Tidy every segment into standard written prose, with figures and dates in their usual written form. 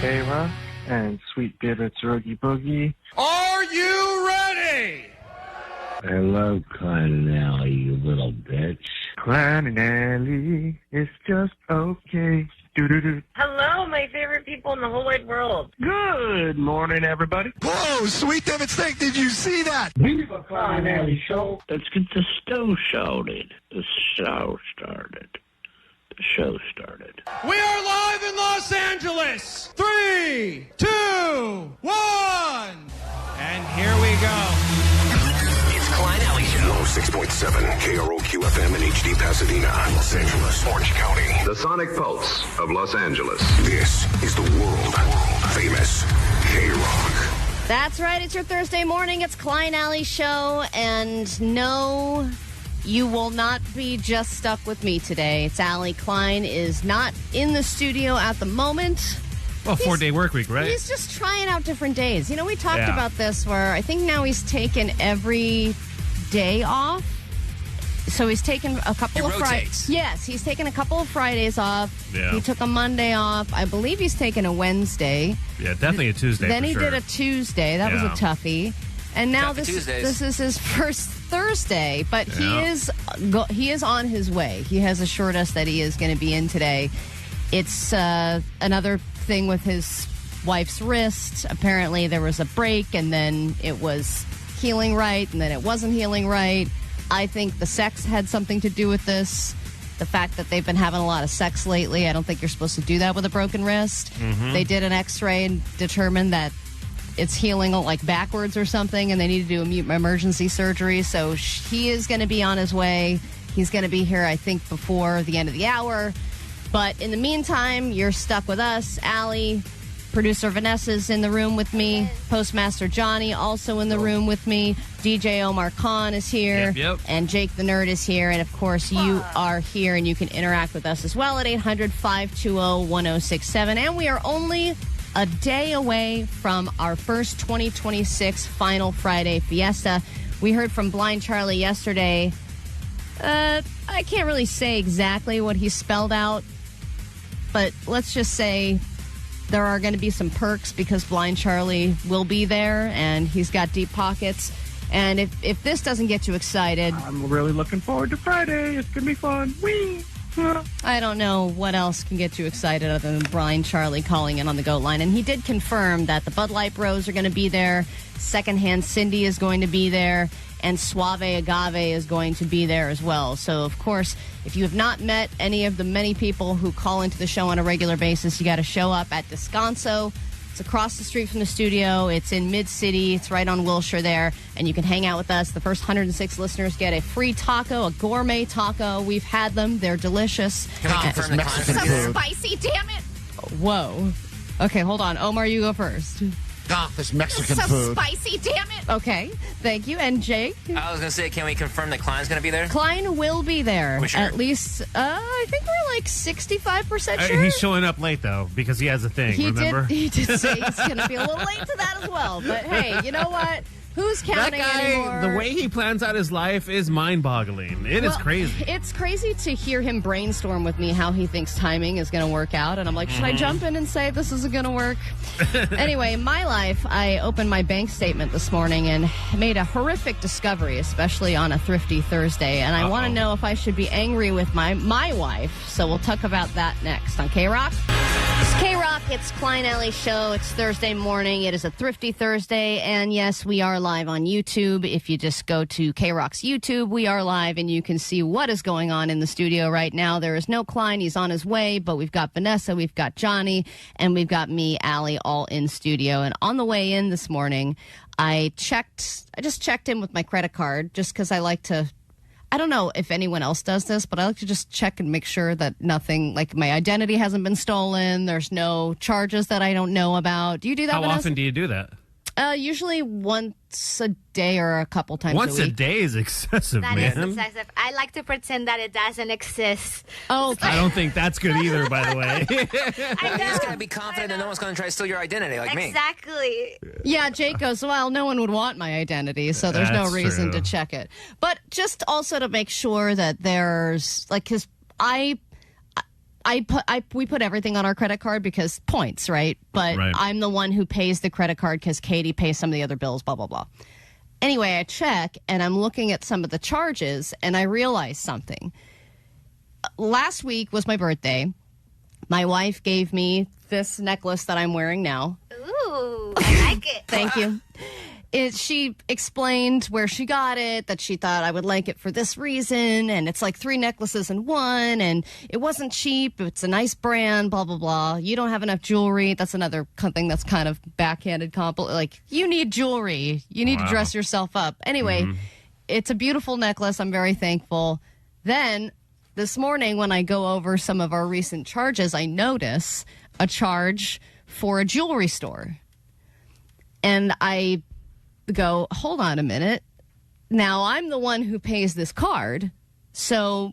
KROQ and Sweet Divots Oogie Boogie. Are you ready? I love Klein and Alley, you little bitch. Klein and Alley, it's just okay. Do-do-do. Hello, my favorite people in the whole wide world. Good morning, everybody. Whoa, Sweet Divots Thing, did you see that? Viva Klein and Alley show. Let's get the show started. The show started. The show started. We are live in Los Angeles. 3, 2, 1. And here we go. It's Klein Alley Show. 106.7 KROQ FM in HD Pasadena, Los Angeles, Orange County. The sonic pulse of Los Angeles. This is the world famous KROQ. That's right. It's your Thursday morning. It's Klein Alley Show. And no, you will not be just stuck with me today. It's Allie. Klein is not in the studio at the moment. Well, 4-day work week, right? He's just trying out different days. You know, we talked about this where I think now he's taken every day off. So he's taken a couple of Fridays. Yes, he's taken a couple of Fridays off. Yeah. He took a Monday off. I believe he's taken a Wednesday. Yeah, definitely a Tuesday. Then for he sure. did a Tuesday. That was a toughie. And now this is his first Thursday, but he is on his way. He has assured us that he is going to be in today. It's another thing with his wife's wrist. Apparently there was a break, and then it was healing right, and then it wasn't healing right. I think the sex had something to do with this. The fact that they've been having a lot of sex lately. I don't think you're supposed to do that with a broken wrist. Mm-hmm. They did an x-ray and determined that it's healing like backwards or something, and they need to do emergency surgery. So he is going to be on his way. He's going to be here, I think, before the end of the hour. But in the meantime, you're stuck with us. Allie, producer Vanessa's in the room with me. Postmaster Johnny also in the room with me. DJ Omar Khan is here. Yep. And Jake the Nerd is here. And, of course, you are here, and you can interact with us as well at 800-520-1067. And we are only a day away from our first 2026 final Friday Fiesta. We heard from Blind Charlie yesterday. I can't really say exactly what he spelled out, but let's just say there are going to be some perks because Blind Charlie will be there, and he's got deep pockets. And if this doesn't get you excited... I'm really looking forward to Friday. It's going to be fun. Whee! I don't know what else can get you excited other than Blind Charlie calling in on the GOAT line. And he did confirm that the Bud Light Bros are going to be there, Secondhand Cindy is going to be there, and Suave Agave is going to be there as well. So, of course, if you have not met any of the many people who call into the show on a regular basis, you got to show up at Descanso. It's across the street from the studio. It's in Mid-City. It's right on Wilshire there. And you can hang out with us. The first 106 listeners get a free taco, a gourmet taco. We've had them. They're delicious. Can we confirm the Mexican food? Spicy, damn it. Whoa. Okay, hold on. Omar, you go first. This Mexican food. Spicy, damn it. Okay, thank you. And Jake? I was going to say, can we confirm that Klein's going to be there? Klein will be there. We sure? At least, I think we're like 65% sure. He's showing up late, though, because he has a thing, remember? He did say he's going to be a little late to that as well. But, hey, you know what? Who's counting that guy, anymore? The way he plans out his life is mind-boggling. It is crazy. It's crazy to hear him brainstorm with me how he thinks timing is going to work out. And I'm like, should I jump in and say this isn't going to work? Anyway, my life, I opened my bank statement this morning and made a horrific discovery, especially on a Thrifty Thursday. And I want to know if I should be angry with my wife. So we'll talk about that next on KROQ. It's KROQ. It's Klein Alley Show. It's Thursday morning. It is a Thrifty Thursday. And yes, we are live on YouTube. If you just go to KROQ's YouTube, we are live and you can see what is going on in the studio right now. There is no Klein. He's on his way, but we've got Vanessa, we've got Johnny, and we've got me, Allie, all in studio. And on the way in this morning, I just checked in with my credit card just because I like to, I don't know if anyone else does this, but I like to just check and make sure that nothing, like my identity hasn't been stolen. There's no charges that I don't know about. Do you do that, Vanessa? How often do you do that? Usually once a day or a couple times once a week. a day is excessive, That man. is excessive. I like to pretend that it doesn't exist. Oh, okay. I don't think that's good either, by the way. You just got to be confident that no one's going to try to steal your identity like me. Exactly. Yeah, Jake goes, well, no one would want my identity, so there's no That's reason true. to check it. But just also to make sure that there's, like, because I we put everything on our credit card because points, right? But I'm the one who pays the credit card because Katie pays some of the other bills, blah, blah, blah. Anyway, I check, and I'm looking at some of the charges, and I realized something. Last week was my birthday. My wife gave me this necklace that I'm wearing now. Ooh, I like it. Thank you. She explained where she got it, that she thought I would like it for this reason, and it's like 3 necklaces in one, and it wasn't cheap. It's a nice brand, blah, blah, blah. You don't have enough jewelry. That's another thing that's kind of backhanded compliment. Like, you need jewelry. You need to dress yourself up. Anyway, it's a beautiful necklace. I'm very thankful. Then, this morning, when I go over some of our recent charges, I notice a charge for a jewelry store. And I go, hold on a minute. Now, I'm the one who pays this card. So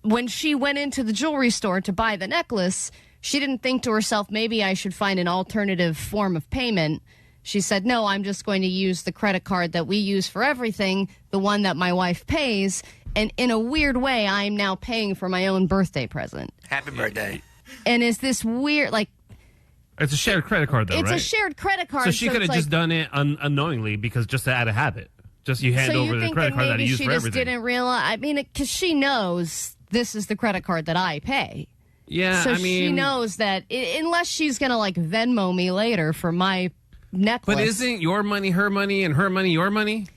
when she went into the jewelry store to buy the necklace, she didn't think to herself, maybe I should find an alternative form of payment. She said, no, I'm just going to use the credit card that we use for everything, the one that my wife pays. And in a weird way, I'm now paying for my own birthday present. Happy birthday. And is this weird, like... It's a shared credit card, though, right? It's a shared credit card. So she could have just done it unknowingly because just out of habit. Just you hand over the credit card that you use for everything. So you think that maybe she just didn't realize... I mean, because she knows this is the credit card that I pay. Yeah, so she knows that unless she's going to, like, Venmo me later for my necklace... But isn't your money her money and her money your money?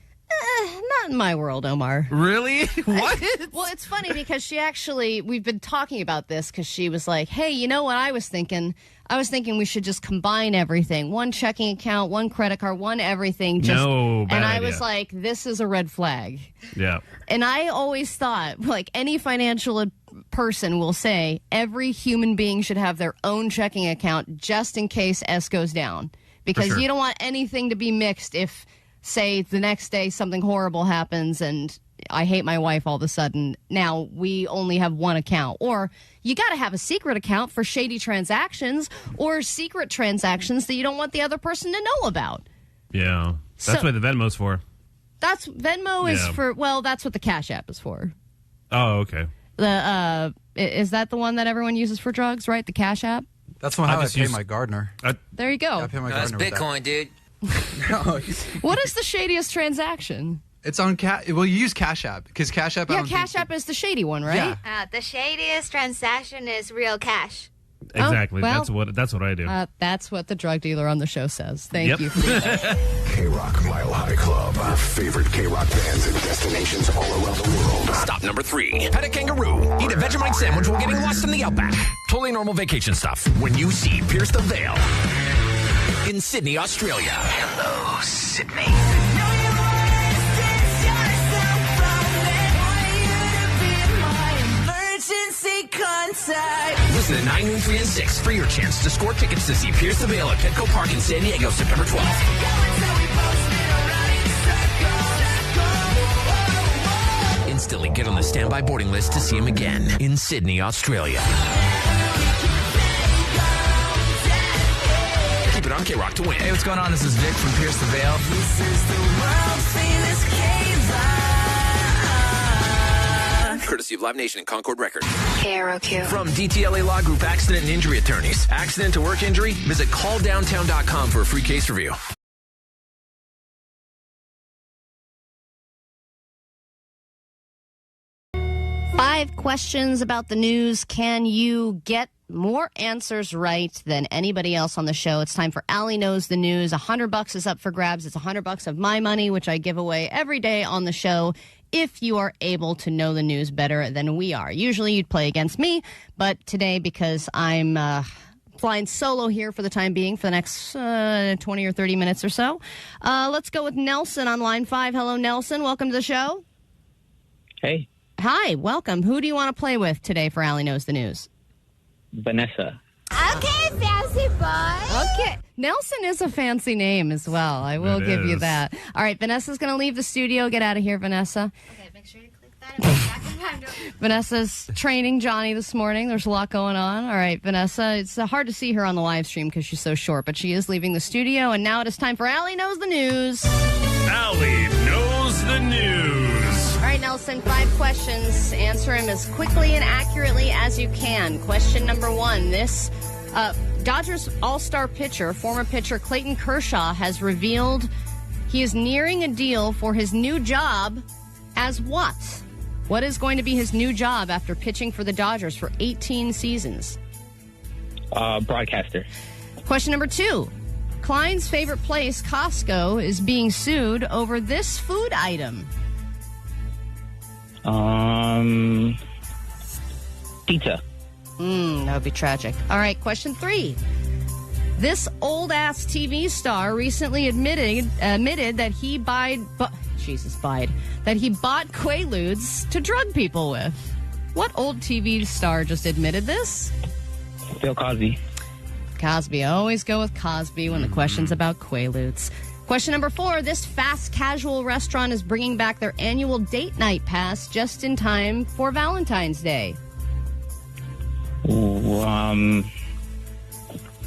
Not in my world, Omar. Really? What? Well, it's funny because we've been talking about this because she was like, hey, you know what I was thinking? I was thinking we should just combine everything. One checking account, one credit card, one everything. Bad and I idea. was like, this is a red flag. Yeah. And I always thought, like any financial person will say, every human being should have their own checking account just in case S goes down. Because you don't want anything to be mixed if... say the next day something horrible happens and I hate my wife all of a sudden. Now we only have one account. Or you got to have a secret account for shady transactions or secret transactions that you don't want the other person to know about. Yeah. That's what the Venmo's for. Venmo is for, well, that's what the Cash App is for. Oh, okay. Is that the one that everyone uses for drugs, right? The Cash App? That's how I pay my gardener. There you go. I pay my That's gardener Bitcoin, dude. No. What is the shadiest transaction? It's on well, you use Cash App because Cash App. Yeah, Cash App is the shady one, right? Yeah. The shadiest transaction is real cash. Exactly. Oh, well, that's what I do. That's what the drug dealer on the show says. Thank you for that. KROQ Mile High Club. Our favorite KROQ bands and destinations all around the world. Stop number 3. Pet a kangaroo. Eat a Vegemite sandwich while getting lost in the outback. Totally normal vacation stuff. When you see Pierce the Veil in Sydney, Australia. Hello, Sydney. Listen at 9, noon, 3, and 6 for your chance to score tickets to see Pierce the Veil at Petco Park in San Diego, September 12th. Instantly get on the standby boarding list to see him again in Sydney, Australia. Keep it on KROQ to win. Hey, what's going on? This is Vic from Pierce the Veil. This is the world famous Courtesy of Live Nation and Concord Records. KROQ. From DTLA Law Group Accident and Injury Attorneys. Accident to work injury? Visit calldowntown.com for a free case review. Five questions about the news. Can you get more answers right than anybody else on the show? It's time for Allie Knows the News. $100 is up for grabs. It's $100 of my money, which I give away every day on the show if you are able to know the news better than we are. Usually you'd play against me, but today, because I'm flying solo here for the time being for the next 20 or 30 minutes or so, let's go with Nelson on line 5. Hello, Nelson. Welcome to the show. Hey. Hi, welcome. Who do you want to play with today for Allie Knows the News? Vanessa. Okay, fancy boy. Okay. Nelson is a fancy name as well. I will give you that. All right, Vanessa's going to leave the studio. Get out of here, Vanessa. Okay, make sure you click that and go back in time. Vanessa's training Johnny this morning. There's a lot going on. All right, Vanessa, it's hard to see her on the live stream because she's so short, but she is leaving the studio, and now it is time for Allie Knows the News. Allie Knows the News. All right, now Nelson. 5 questions. Answer them as quickly and accurately as you can. Question number 1. This Dodgers all-star pitcher, former pitcher Clayton Kershaw, has revealed he is nearing a deal for his new job as what? What is going to be his new job after pitching for the Dodgers for 18 seasons? Broadcaster. Question number 2. Klein's favorite place, Costco, is being sued over this food item. Pizza. That would be tragic. All right, question 3. This old-ass TV star recently admitted that he bought Quaaludes to drug people with. What old TV star just admitted this? Bill Cosby. Cosby. I always go with Cosby when the question's about Quaaludes. Question number 4. This fast casual restaurant is bringing back their annual date night pass just in time for Valentine's Day.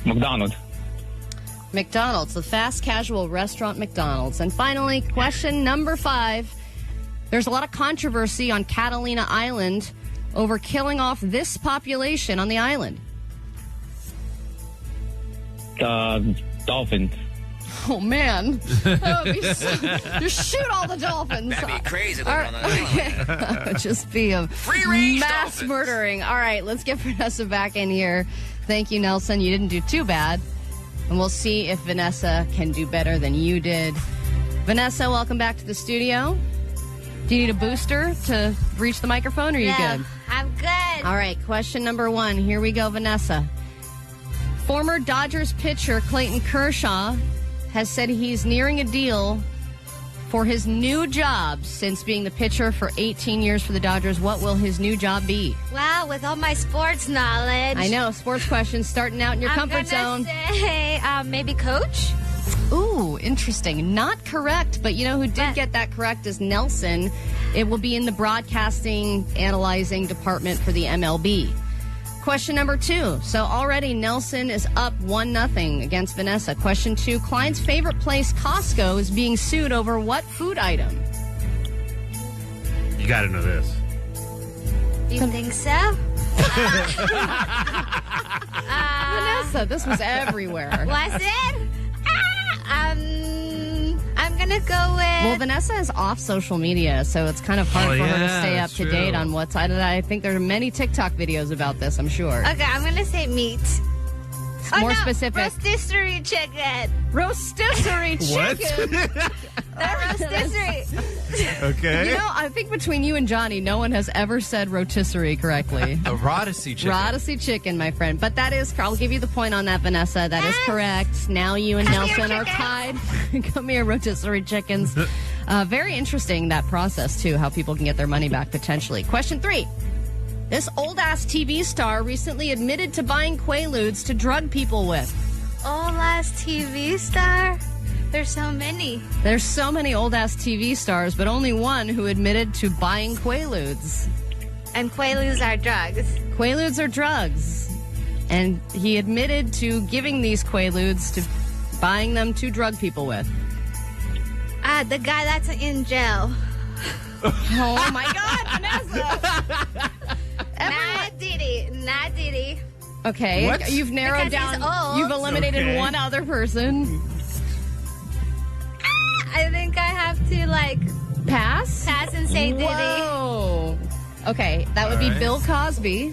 McDonald's. McDonald's, the fast casual restaurant McDonald's. And finally, question number 5. There's a lot of controversy on Catalina Island over killing off this population on the island. Dolphins. Oh, man. That would be just shoot all the dolphins. That'd be crazy. That would just be a free-range mass dolphins. Murdering. All right, let's get Vanessa back in here. Thank you, Nelson. You didn't do too bad. And we'll see if Vanessa can do better than you did. Vanessa, welcome back to the studio. Do you need a booster to reach the microphone, or are you good? I'm good. All right, question number 1. Here we go, Vanessa. Former Dodgers pitcher Clayton Kershaw has said he's nearing a deal for his new job since being the pitcher for 18 years for the Dodgers. What will his new job be? Wow, with all my sports knowledge. I know, sports questions starting out in your comfort zone. Say, maybe coach? Ooh, interesting. Not correct, but you know who did get that correct is Nelson. It will be in the broadcasting analyzing department for the MLB. Question number 2. So already Nelson is up 1-0 against Vanessa. Question 2. Klein's favorite place, Costco, is being sued over what food item? You got to know this. You think so? Vanessa, this was everywhere. Was it? I'm going to go with... Well, Vanessa is off social media, so it's kind of hard for her to stay up to date on what's... I think there are many TikTok videos about this, I'm sure. Okay, I'm going to say meat. More specific. Rotisserie chicken. Rotisserie chicken. Rotisserie. Okay. You know, I think between you and Johnny, no one has ever said rotisserie correctly. A rotisserie chicken. Rotisserie chicken, my friend. But that is, I'll give you the point on that, Vanessa. That is correct. Now you and Nelson are tied. Come here, rotisserie chickens. Very interesting, that process, too, how people can get their money back potentially. Question 3. This old-ass TV star recently admitted to buying Quaaludes to drug people with. Old-ass TV star? There's so many. There's so many old-ass TV stars, but only one who admitted to buying Quaaludes. And Quaaludes are drugs. Quaaludes are drugs. And he admitted to giving these Quaaludes to buying them to drug people with. The guy that's in jail. Oh, my God, Vanessa. Not Diddy. Okay, what? You've narrowed because down. You've eliminated one other person. I think I have to, pass and say Diddy. Whoa. Okay, that would be Bill Cosby.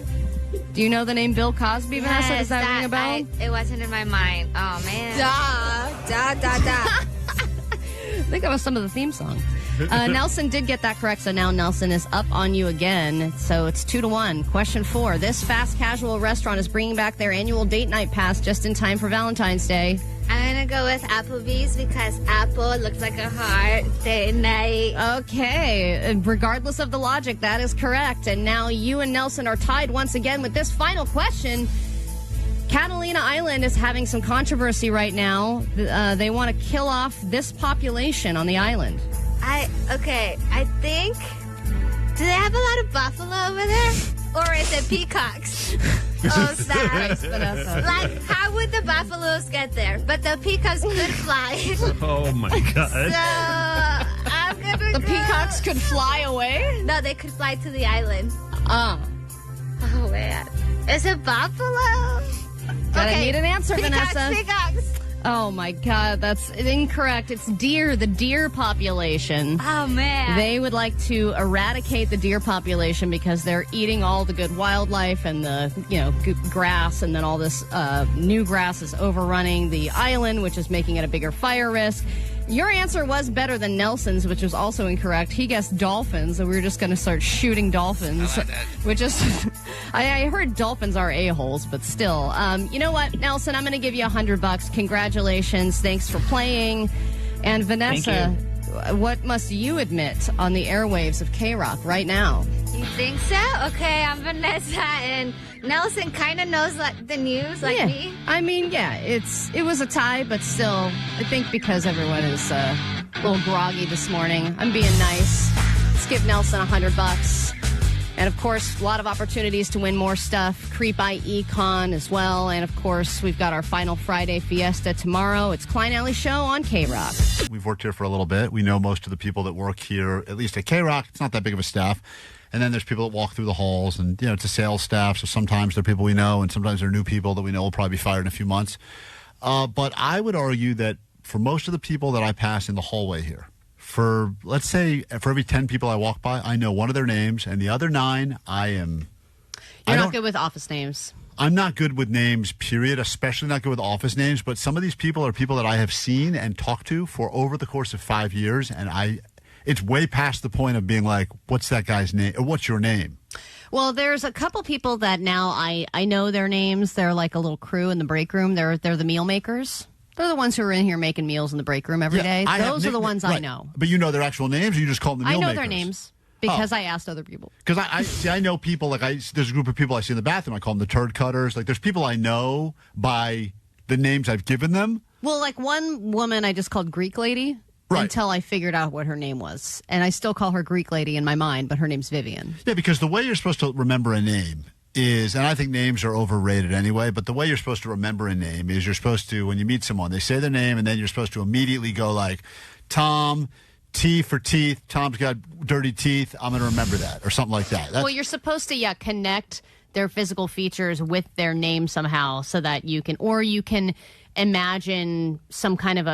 Do you know the name Bill Cosby, Vanessa? Does that ring a bell? It wasn't in my mind. Oh, man. Da. I think that was some of the theme song. Nelson did get that correct, so now Nelson is up on you again. So it's 2-1. Question 4. This fast casual restaurant is bringing back their annual date night pass just in time for Valentine's Day. I'm going to go with Applebee's because apple looks like a heart. Date night. Okay. Regardless of the logic, that is correct. And now you and Nelson are tied once again with this final question. Catalina Island is having some controversy right now. They want to kill off this population on the island. I think... Do they have a lot of buffalo over there? Or is it peacocks? Oh, sad. How would the buffaloes get there? But the peacocks could fly. Oh, my God. So, I'm The peacocks could fly away? No, they could fly to the island. Oh, man. Is it buffalo? I need an answer, peacocks, Vanessa. Peacocks. Oh, my God. That's incorrect. It's deer, the deer population. Oh, man. They would like to eradicate the deer population because they're eating all the good wildlife and the, grass, and then all this new grass is overrunning the island, which is making it a bigger fire risk. Your answer was better than Nelson's, which was also incorrect. He guessed dolphins, and we were just going to start shooting dolphins. I like that. Which is, I heard dolphins are a-holes, but still. You know what, Nelson? I'm going to give you $100. Congratulations. Thanks for playing. And Vanessa, what must you admit on the airwaves of KROQ right now? You think so? Okay, I'm Vanessa, and Nelson kind of knows the news like me. I mean, it was a tie, but still, I think because everyone is a little groggy this morning, I'm being nice. Let's give Nelson $100. And, of course, a lot of opportunities to win more stuff. Creep I.E con as well. And, of course, we've got our final Friday Fiesta tomorrow. It's Klein Alley Show on KROQ. We've worked here for a little bit. We know most of the people that work here, at least at KROQ. It's not that big of a staff. And then there's people that walk through the halls, and, it's a sales staff, so sometimes they're people we know, and sometimes they're new people that we know will probably be fired in a few months. But I would argue that for most of the people that I pass in the hallway here, let's say, for every 10 people I walk by, I know one of their names, and the other 9, You're not good with office names. I'm not good with names, period, especially not good with office names, but some of these people are people that I have seen and talked to for over the course of 5 years, and it's way past the point of being like, what's that guy's name, or what's your name? Well, there's a couple people that now I know their names. They're like a little crew in the break room. They're the meal makers. They're the ones who are in here making meals in the break room every day. Those are the ones I know. But you know their actual names, or you just call them the meal makers? I know their names because I asked other people. Because I know people, there's a group of people I see in the bathroom. I call them the turd cutters. Like, there's people I know by the names I've given them. Well, like one woman I just called Greek lady. Right. Until I figured out what her name was. And I still call her Greek lady in my mind, but her name's Vivian. Yeah, because the way you're supposed to remember a name is, and I think names are overrated anyway, but the way you're supposed to remember a name is you're supposed to, when you meet someone, they say their name, and then you're supposed to immediately go like, Tom, T for teeth, Tom's got dirty teeth, I'm going to remember that, or something like that. Well, you're supposed to, connect their physical features with their name somehow so that you can imagine some kind of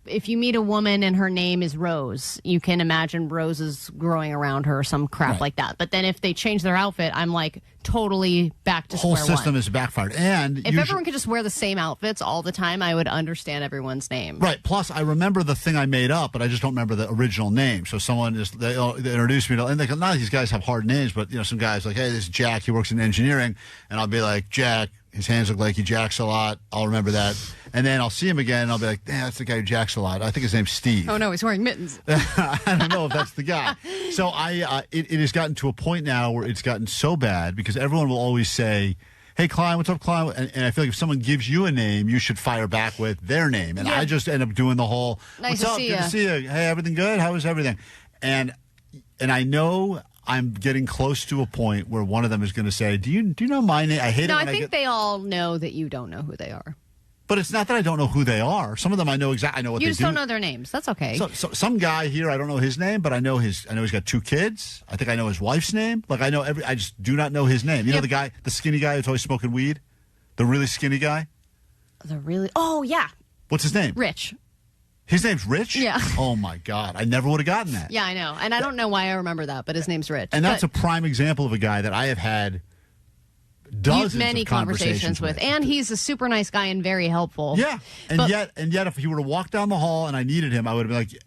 if you meet a woman and her name is Rose, you can imagine roses growing around her or some crap like that. But then if they change their outfit, I'm like totally back to square one. The whole system is backfired. And if everyone could just wear the same outfits all the time, I would understand everyone's name. Right. Plus, I remember the thing I made up, but I just don't remember the original name. So someone they introduced me to, and none of these guys have hard names, but some guys like, hey, this is Jack. He works in engineering, and I'll be like, Jack. His hands look like he jacks a lot. I'll remember that. And then I'll see him again, and I'll be like, that's the guy who jacks a lot. I think his name's Steve. Oh, no, he's wearing mittens. I don't know if that's the guy. So it has gotten to a point now where it's gotten so bad because everyone will always say, hey, Klein, what's up, Klein? And I feel like if someone gives you a name, you should fire back with their name. And I just end up doing the whole, what's up? Good to see you. Hey, everything good? How is everything? And I know I'm getting close to a point where one of them is going to say, do you know my name? I hate it. No, I think they all know that you don't know who they are. But it's not that I don't know who they are. Some of them I know exactly. I know what they do. You just don't know their names. That's okay. So some guy here, I don't know his name, but I know he's got 2 kids. I think I know his wife's name. Like I just do not know his name. You know the skinny guy who's always smoking weed? The really skinny guy? Oh, yeah. What's his name? Rich. His name's Rich? Yeah. Oh, my God. I never would have gotten that. Yeah, I know. And I don't know why I remember that, but his name's Rich. And that's a prime example of a guy that I have had many conversations with. And he's a super nice guy and very helpful. Yeah. And yet if he were to walk down the hall and I needed him, I would have been like,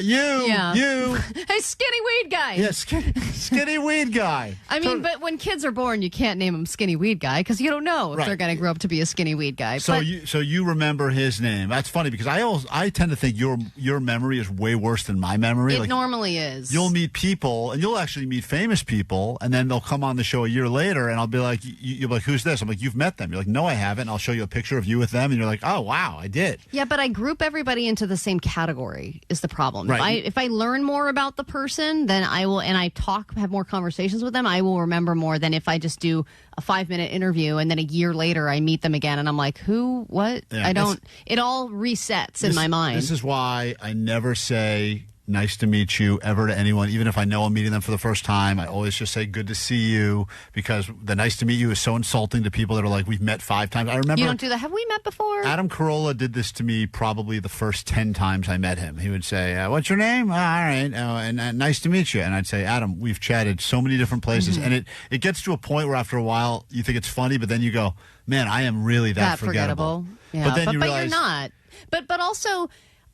you. Hey, skinny weed guy. Yeah, skinny weed guy. I mean, but when kids are born, you can't name them skinny weed guy because you don't know if they're going to grow up to be a skinny weed guy. So you remember his name. That's funny because I tend to think your memory is way worse than my memory. It normally is. You'll meet people, and you'll actually meet famous people, and then they'll come on the show a year later, and I'll be like, you'll be like, who's this? I'm like, you've met them. You're like, no, I haven't. And I'll show you a picture of you with them, and you're like, oh, wow, I did. Yeah, but I group everybody into the same category is the problem. Right. If I learn more about the person, then I will, and I have more conversations with them, I will remember more than if I just do a 5-minute interview and then a year later I meet them again and I'm like, what? Yeah, it all resets in my mind. This is why I never say nice to meet you ever to anyone, even if I know I'm meeting them for the first time. I always just say good to see you, because the nice to meet you is so insulting to people that are like, we've met 5 times. I remember. You don't do that. Have we met before? Adam Carolla did this to me probably the first 10 times I met him. He would say, what's your name? All right. And nice to meet you. And I'd say, Adam, we've chatted so many different places. Mm-hmm. And it gets to a point where after a while you think it's funny, but then you go, man, I am really that forgettable. Yeah, but then you realize, you're not. But also,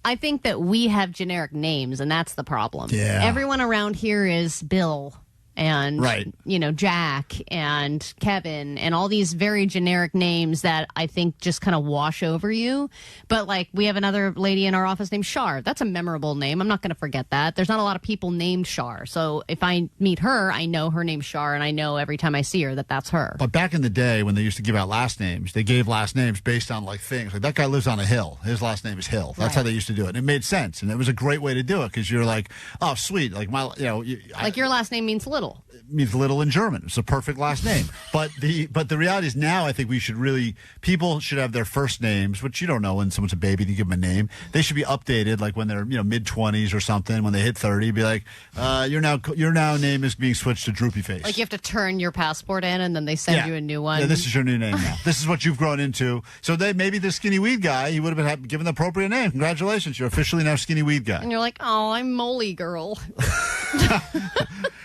I think that we have generic names, and that's the problem. Yeah. Everyone around here is Bill and, right. Jack and Kevin and all these very generic names that I think just kind of wash over you. But, like, we have another lady in our office named Shar. That's a memorable name. I'm not going to forget that. There's not a lot of people named Shar. So if I meet her, I know her name's Shar, and I know every time I see her that that's her. But back in the day when they used to give out last names, they gave last names based on, like, things. Like, that guy lives on a hill. His last name is Hill. That's how they used to do it. And it made sense. And it was a great way to do it, because you're like, oh, sweet. Like, your last name means little. It means little in German. It's a perfect last name. But the reality is now I think people should have their first names, which you don't know when someone's a baby, you give them a name. They should be updated, like when they're mid-20s or something. When they hit 30, be like, your now name is being switched to Droopy Face. Like you have to turn your passport in and then they send you a new one. Yeah, this is your new name now. This is what you've grown into. So maybe the Skinny Weed guy, you would have been given the appropriate name. Congratulations, you're officially now Skinny Weed guy. And you're like, oh, I'm Molly Girl.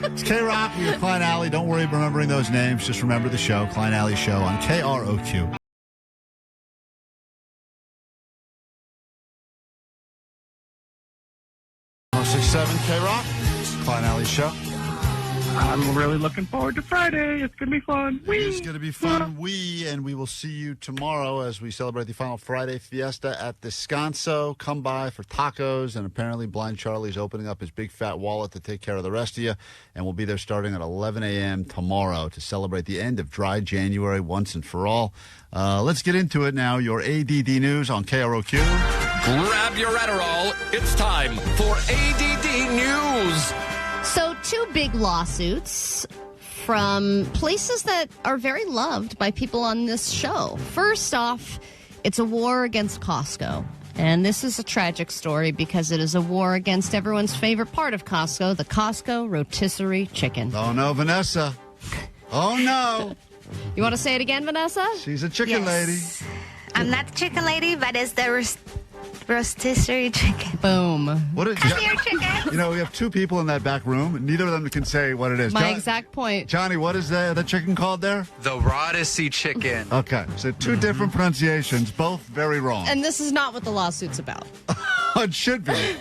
It's KROQ. We're Klein Alley. Don't worry about remembering those names. Just remember the show, Klein Alley Show on KROQ. 106.7 KROQ. It's the Klein Alley Show. I'm really looking forward to Friday. It's going to be fun. It's going to be fun. And we will see you tomorrow as we celebrate the final Friday Fiesta at Descanso. Come by for tacos, and apparently Blind Charlie's opening up his big fat wallet to take care of the rest of you. And we'll be there starting at 11 a.m. tomorrow to celebrate the end of dry January once and for all. Let's get into it now. Your ADD news on KROQ. Grab your Adderall. It's time for ADD news. So 2 big lawsuits from places that are very loved by people on this show. First off, it's a war against Costco. And this is a tragic story because it is a war against everyone's favorite part of Costco, the Costco Rotisserie Chicken. Oh, no, Vanessa. Oh, no. You want to say it again, Vanessa? She's a chicken lady. I'm not the chicken lady, but it's the rotisserie chicken. Boom. Come here, chicken. We have 2 people in that back room. Neither of them can say what it is. My exact point. Johnny, what is the chicken called there? The Rotisserie Chicken. Okay, so 2 different pronunciations, both very wrong. And this is not what the lawsuit's about. It should be.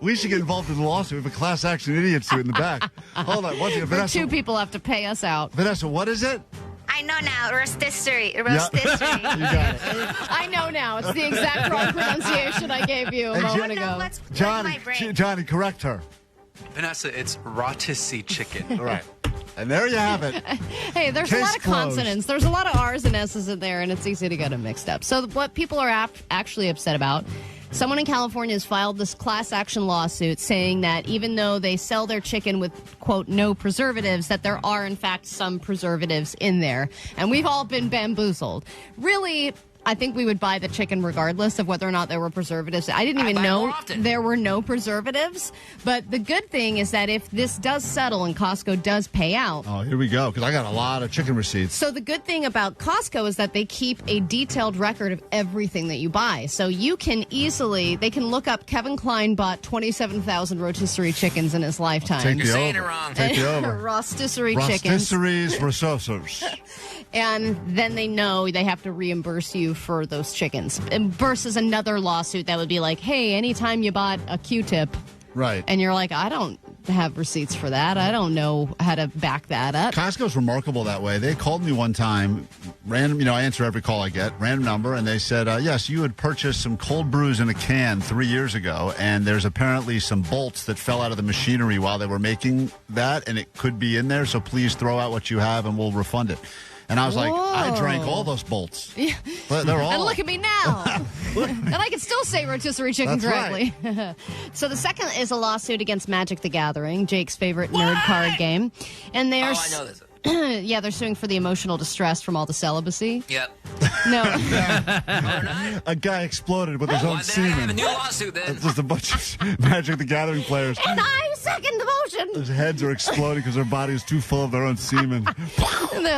We should get involved in the lawsuit. We have a class action idiot suit in the back. Hold on. Vanessa, 2 people have to pay us out. Vanessa, what is it? I know now. Rotisserie. You got it. I know now. It's the exact wrong pronunciation I gave you a moment ago. Johnny, correct her. Vanessa, it's Rotisserie Chicken. All right. And there you have it. Hey, there's a lot of consonants. There's a lot of R's and S's in there, and it's easy to get them mixed up. So what people are actually upset about, someone in California has filed this class action lawsuit saying that even though they sell their chicken with, quote, no preservatives, that there are, in fact, some preservatives in there. And we've all been bamboozled. Really, I think we would buy the chicken regardless of whether or not there were preservatives. I didn't even know there were no preservatives. But the good thing is that if this does settle and Costco does pay out. Oh, here we go, because I got a lot of chicken receipts. So the good thing about Costco is that they keep a detailed record of everything that you buy. So you can they can look up Kevin Klein bought 27,000 rotisserie chickens in his lifetime. You're saying it wrong. Take it over. Rotisserie chickens. Rotisseries, rotisseries. And then they know they have to reimburse you for those chickens. Versus another lawsuit that would be like, hey, anytime you bought a Q-tip. Right. And you're like, I don't have receipts for that. I don't know how to back that up. Costco's remarkable that way. They called me one time, random, I answer every call I get, random number, and they said, yes, you had purchased some cold brews in a can 3 years ago, and there's apparently some bolts that fell out of the machinery while they were making that, and it could be in there, so please throw out what you have and we'll refund it. And I was like, I drank all those bolts. Yeah. They're all. And look at me now. And I can still say rotisserie chicken correctly. Right. So the second is a lawsuit against Magic the Gathering, Jake's favorite nerd card game. And I know this. Yeah, they're suing for the emotional distress from all the celibacy. Yep. No. A guy exploded with his own semen. I have a new lawsuit then. It's just a bunch of Magic the Gathering players. And I second the motion. His heads are exploding because their body is too full of their own semen.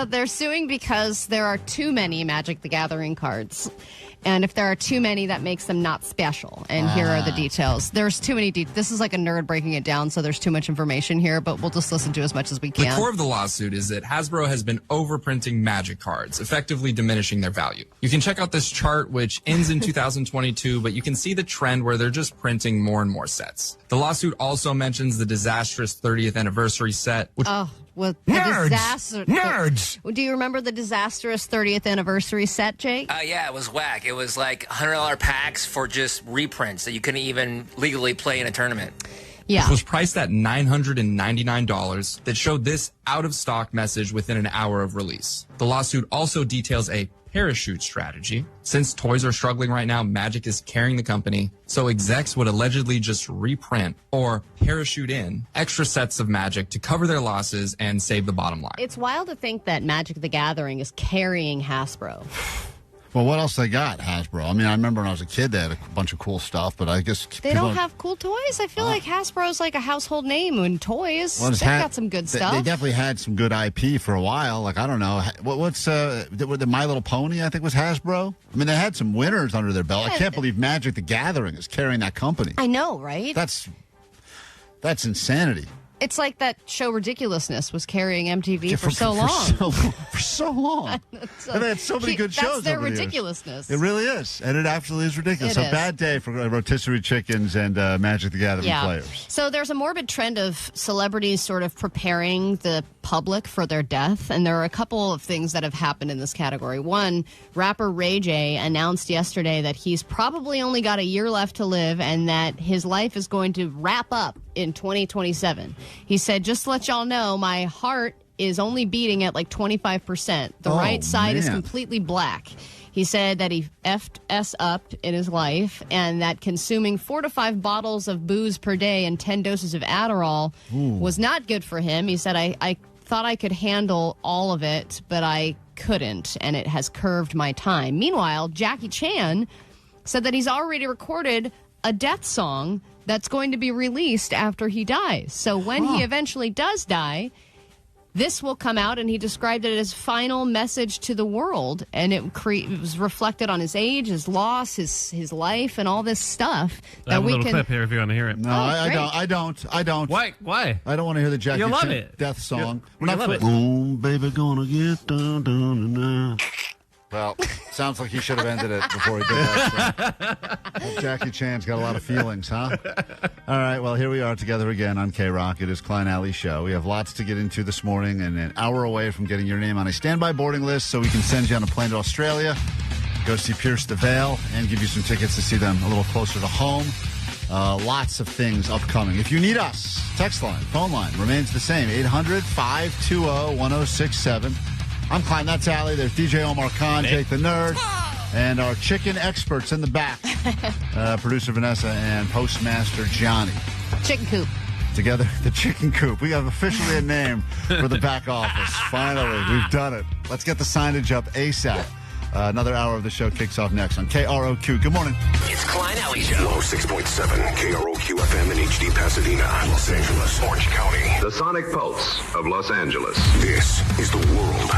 They're suing because there are too many Magic the Gathering cards. And if there are too many, that makes them not special. And here are the details. There's too many This is like a nerd breaking it down, so there's too much information here, but we'll just listen to as much as we can. The core of the lawsuit is that Hasbro has been overprinting Magic cards, effectively diminishing their value. You can check out this chart, which ends in 2022, but you can see the trend where they're just printing more and more sets. The lawsuit also mentions the disastrous 30th anniversary set, which... Nerds! Do you remember the disastrous 30th anniversary set, Jake? Yeah, it was whack. It was like $100 packs for just reprints that you couldn't even legally play in a tournament. Yeah. Which was priced at $999 that showed this out-of-stock message within an hour of release. The lawsuit also details a parachute strategy. Since toys are struggling right now, Magic is carrying the company, so execs would allegedly just reprint or parachute in extra sets of Magic to cover their losses and save the bottom line. It's wild to think that Magic the Gathering is carrying Hasbro. Well, what else they got, Hasbro? I mean, I remember when I was a kid, they had a bunch of cool stuff, but I guess... They don't have cool toys? I feel like Hasbro's like a household name in toys. They've got some good stuff. They definitely had some good IP for a while. Like, I don't know. What's the My Little Pony, I think, was Hasbro? I mean, they had some winners under their belt. I can't believe Magic the Gathering is carrying that company. I know, right? That's insanity. It's like that show Ridiculousness was carrying MTV for so long. For so long. And they had so many good shows. That's their over the ridiculousness. It really is. And it absolutely is ridiculous. A bad day for rotisserie chickens and Magic the Gathering players. So there's a morbid trend of celebrities sort of preparing the public for their death. And there are a couple of things that have happened in this category. One, rapper Ray J announced yesterday that he's probably only got a year left to live and that his life is going to wrap up in 2027. He said, just to let y'all know, my heart is only beating at like 25%. The right side is completely black. He said that he effed up in his life and that consuming 4 to 5 bottles of booze per day and 10 doses of Adderall was not good for him. He said, I thought I could handle all of it, but I couldn't, and it has curved my time. Meanwhile, Jackie Chan said that he's already recorded a death song that's going to be released after he dies. So when he eventually does die, this will come out, and he described it as final message to the world. And it was reflected on his age, his loss, his life, and all this stuff. I have a little clip here if you want to hear it. No, I don't. Why? I don't want to hear the Jackie Chan death song. Boom, baby, gonna get dun, dun, dun, dun. Well, sounds like he should have ended it before he did that. Well, Jackie Chan's got a lot of feelings, huh? All right, well, here we are together again on KROQ. It is Klein Alley Show. We have lots to get into this morning and an hour away from getting your name on a standby boarding list so we can send you on a plane to Australia, go see Pierce the Veil, and give you some tickets to see them a little closer to home. Lots of things upcoming. If you need us, text line, phone line remains the same, 800-520-1067. I'm Klein, that's Allie. There's DJ Omar Khan, Jake the Nerd, and our chicken experts in the back, producer Vanessa and postmaster Johnny. Chicken Coop. Together, the Chicken Coop. We have officially a name for the back office. Finally, we've done it. Let's get the signage up ASAP. Another hour of the show kicks off next on KROQ. Good morning. It's Klein Alley Show. 106.7 KROQ FM in HD Pasadena, Los Angeles, Orange County. The Sonic Pulse of Los Angeles. This is the world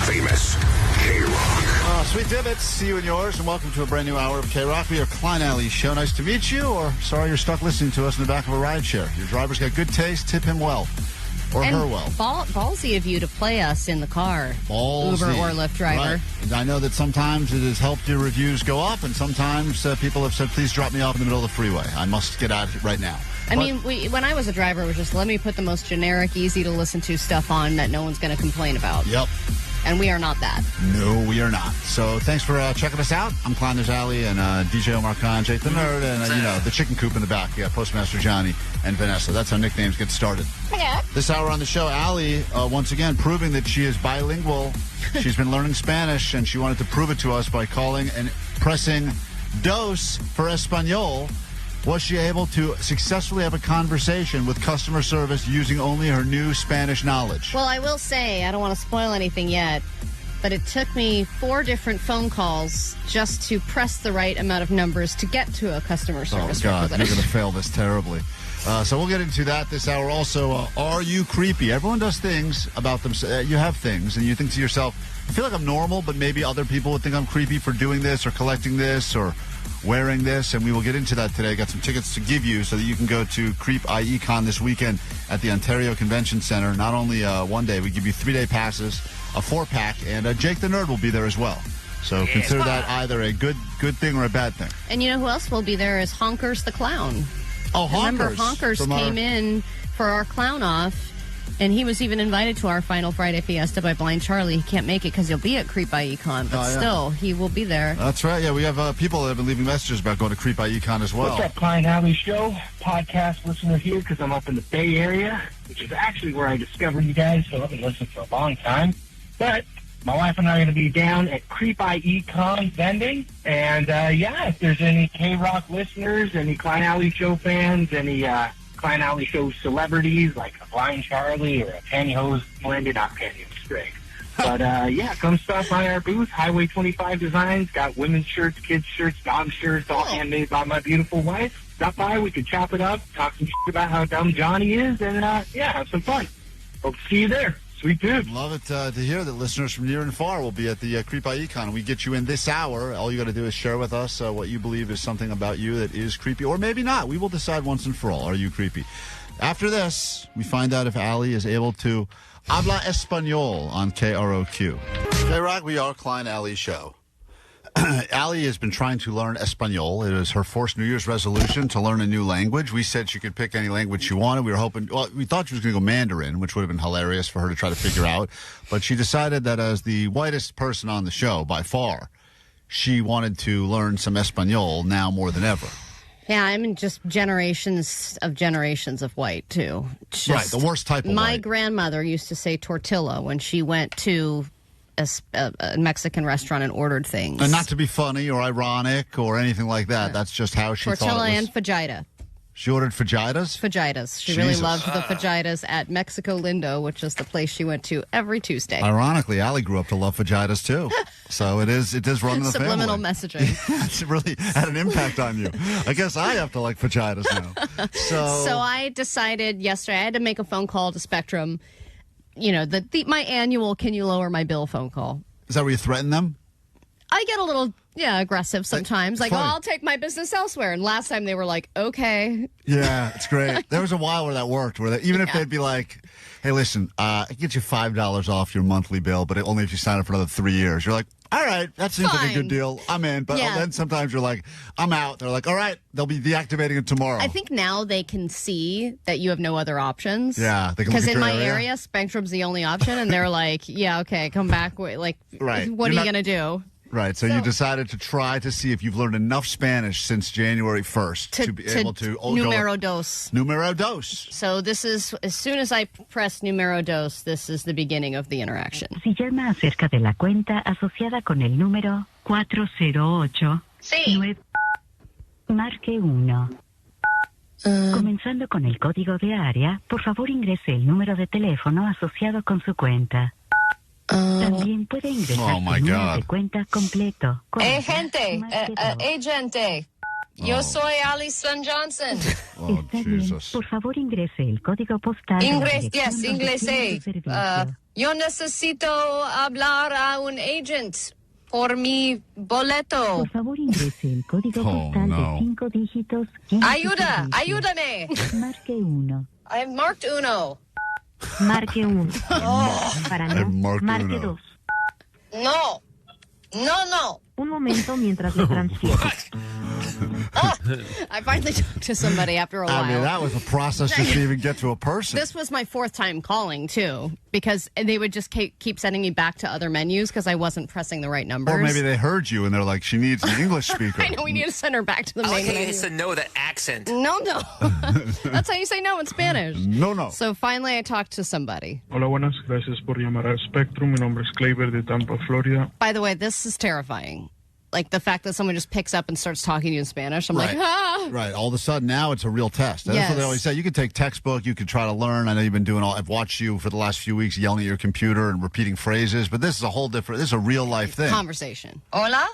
famous KROQ. Sweet divots to you and yours, and welcome to a brand new hour of KROQ. We are Klein Alley Show. Nice to meet you, or sorry you're stuck listening to us in the back of a rideshare. Your driver's got good taste, tip him well. Or and her well. Ballsy of you to play us in the car. Ballsy. Uber or Lyft driver. Right. And I know that sometimes it has helped your reviews go up, and sometimes people have said, please drop me off in the middle of the freeway. I must get out right now. I mean, when I was a driver, it was just let me put the most generic, easy to listen to stuff on that no one's going to complain about. Yep. And we are not that. No, we are not. So thanks for checking us out. I'm Klein, there's Allie, and DJ Omar Khan, Jake the Nerd, and, the Chicken Coop in the back. We got Postmaster Johnny and Vanessa. That's how nicknames get started. Yeah. This hour on the show, Allie, once again, proving that she is bilingual. She's been learning Spanish, and she wanted to prove it to us by calling and pressing dos for Espanol. Was she able to successfully have a conversation with customer service using only her new Spanish knowledge? Well, I will say, I don't want to spoil anything yet, but it took me 4 different phone calls just to press the right amount of numbers to get to a customer service God, you're representative. going to fail this terribly. So we'll get into that this hour. Also, are you creepy? Everyone does things about them. You have things, and you think to yourself, I feel like I'm normal, but maybe other people would think I'm creepy for doing this or collecting this or wearing this, and we will get into that today. Got some tickets to give you so that you can go to Creep I.E Con this weekend at the Ontario Convention Center. Not only one day, we give you 3-day passes, a 4-pack, and Jake the Nerd will be there as well. So consider that either a good thing or a bad thing. And you know who else will be there is Honkers the Clown. Oh, Honkers. Remember, Honkers came in for our clown off, and he was even invited to our final Friday Fiesta by Blind Charlie. He can't make it because he'll be at Creep I.E Con, but still, he will be there. That's right. Yeah, we have people that have been leaving messages about going to Creep I.E Con as well. What's up, Klein Alley Show? Podcast listener here because I'm up in the Bay Area, which is actually where I discovered you guys, so I've been listening for a long time. But my wife and I are going to be down at Creep I.E Con vending. And, if there's any KROQ listeners, any Klein Alley Show fans, any Klein Alley Show celebrities like a Blind Charlie or a Pantyhose Blended, not Pantyhose Greg. But, come stop by our booth, Highway 25 Designs. Got women's shirts, kids' shirts, dog shirts, all handmade by my beautiful wife. Stop by, we could chop it up, talk some shit about how dumb Johnny is, and, have some fun. Hope to see you there. Sweet dude. Love it to hear that listeners from near and far will be at the Creep I.E Con. We get you in this hour. All you got to do is share with us what you believe is something about you that is creepy, or maybe not. We will decide once and for all. Are you creepy? After this, we find out if Allie is able to habla español on KROQ. KROQ, we are Klein Alley Show. Allie has been trying to learn Espanol. It is her first New Year's resolution to learn a new language. We said she could pick any language she wanted. We were hoping, we thought she was going to go Mandarin, which would have been hilarious for her to try to figure out. But she decided that as the whitest person on the show, by far, she wanted to learn some Espanol now more than ever. Yeah, I mean, just generations of white, too. Right, the worst type of my white. grandmother used to say tortilla when she went to a Mexican restaurant and ordered things. And not to be funny or ironic or anything like that. That's just how she tortilla thought it was. And fajita. She ordered fajitas? Fajitas. She really loved the fajitas at Mexico Lindo, which is the place she went to every Tuesday. Ironically, Allie grew up to love fajitas, too. So it is running the family. Subliminal messaging. It's really had an impact on you. I guess I have to like fajitas now. So I decided yesterday I had to make a phone call to Spectrum. You know, my annual "Can you lower my bill?" phone call. Is that where you threaten them? I get a little, aggressive sometimes. Like, I'll take my business elsewhere. And last time they were like, okay. Yeah, it's great. There was a while where that worked, where even if they'd be like, hey, listen, I can get you $5 off your monthly bill, but only if you sign up for another 3 years. You're like, all right, that seems like a good deal. I'm in. But then sometimes you're like, I'm out. They're like, all right, they'll be deactivating it tomorrow. I think now they can see that you have no other options. Yeah. Because in my area, Spectrum's the only option. And they're like, yeah, okay, come back. Like, right. What are you going to do? Right, so you decided to try to see if you've learned enough Spanish since January 1st to be able to... Numero dos. Numero dos. So this is, as soon as I press numero dos, this is the beginning of the interaction. Si llama acerca de la cuenta asociada con el número 408... Sí. Marque 1. Comenzando con el código de área, por favor ingrese el número de teléfono asociado con su cuenta. También puede ingresar su número de cuenta completo. Gente, gente. Yo soy Alison Johnson. Está bien. Por favor, ingrese el código postal. Inglés. Yo necesito hablar a un agent por mi boleto. Por favor, ingrese el código postal de 5 dígitos. Ayúdame. Marque 1. I have marked uno. Marque 1. Para no, marque 2. No. Un momento mientras le transfiero. I finally talked to somebody after a while. I mean, that was a process just to even get to a person. This was my 4th time calling, too, because they would just keep sending me back to other menus because I wasn't pressing the right numbers. Or maybe they heard you and they're like, she needs an English speaker. I know, we need to send her back to the main menu. I like to know that accent. No. That's how you say no in Spanish. No. So finally I talked to somebody. Hola, buenas. Gracias por llamar a Spectrum. Mi nombre es Klein de Tampa, Florida. By the way, this is terrifying. Like the fact that someone just picks up and starts talking to you in Spanish. I'm like, ah. Right. All of a sudden now it's a real test. That's what they always say. You can take textbook. You can try to learn. I know you've been doing I've watched you for the last few weeks yelling at your computer and repeating phrases. But this is a whole different. This is a real life thing. Conversation. Hola.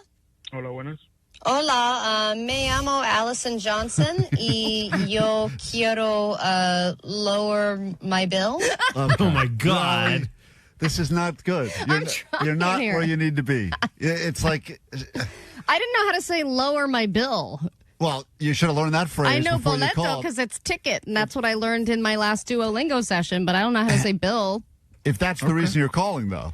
Hola, buenas. Hola, me llamo Allison Johnson y yo quiero lower my bill. Okay. Oh, my God. This is not good. You're not here. where you need to be. It's like... I didn't know how to say lower my bill. Well, you should have learned that phrase I know before you boleto called. because it's ticket, and that's what I learned in my last Duolingo session, but I don't know how to say bill. If that's the reason you're calling, though.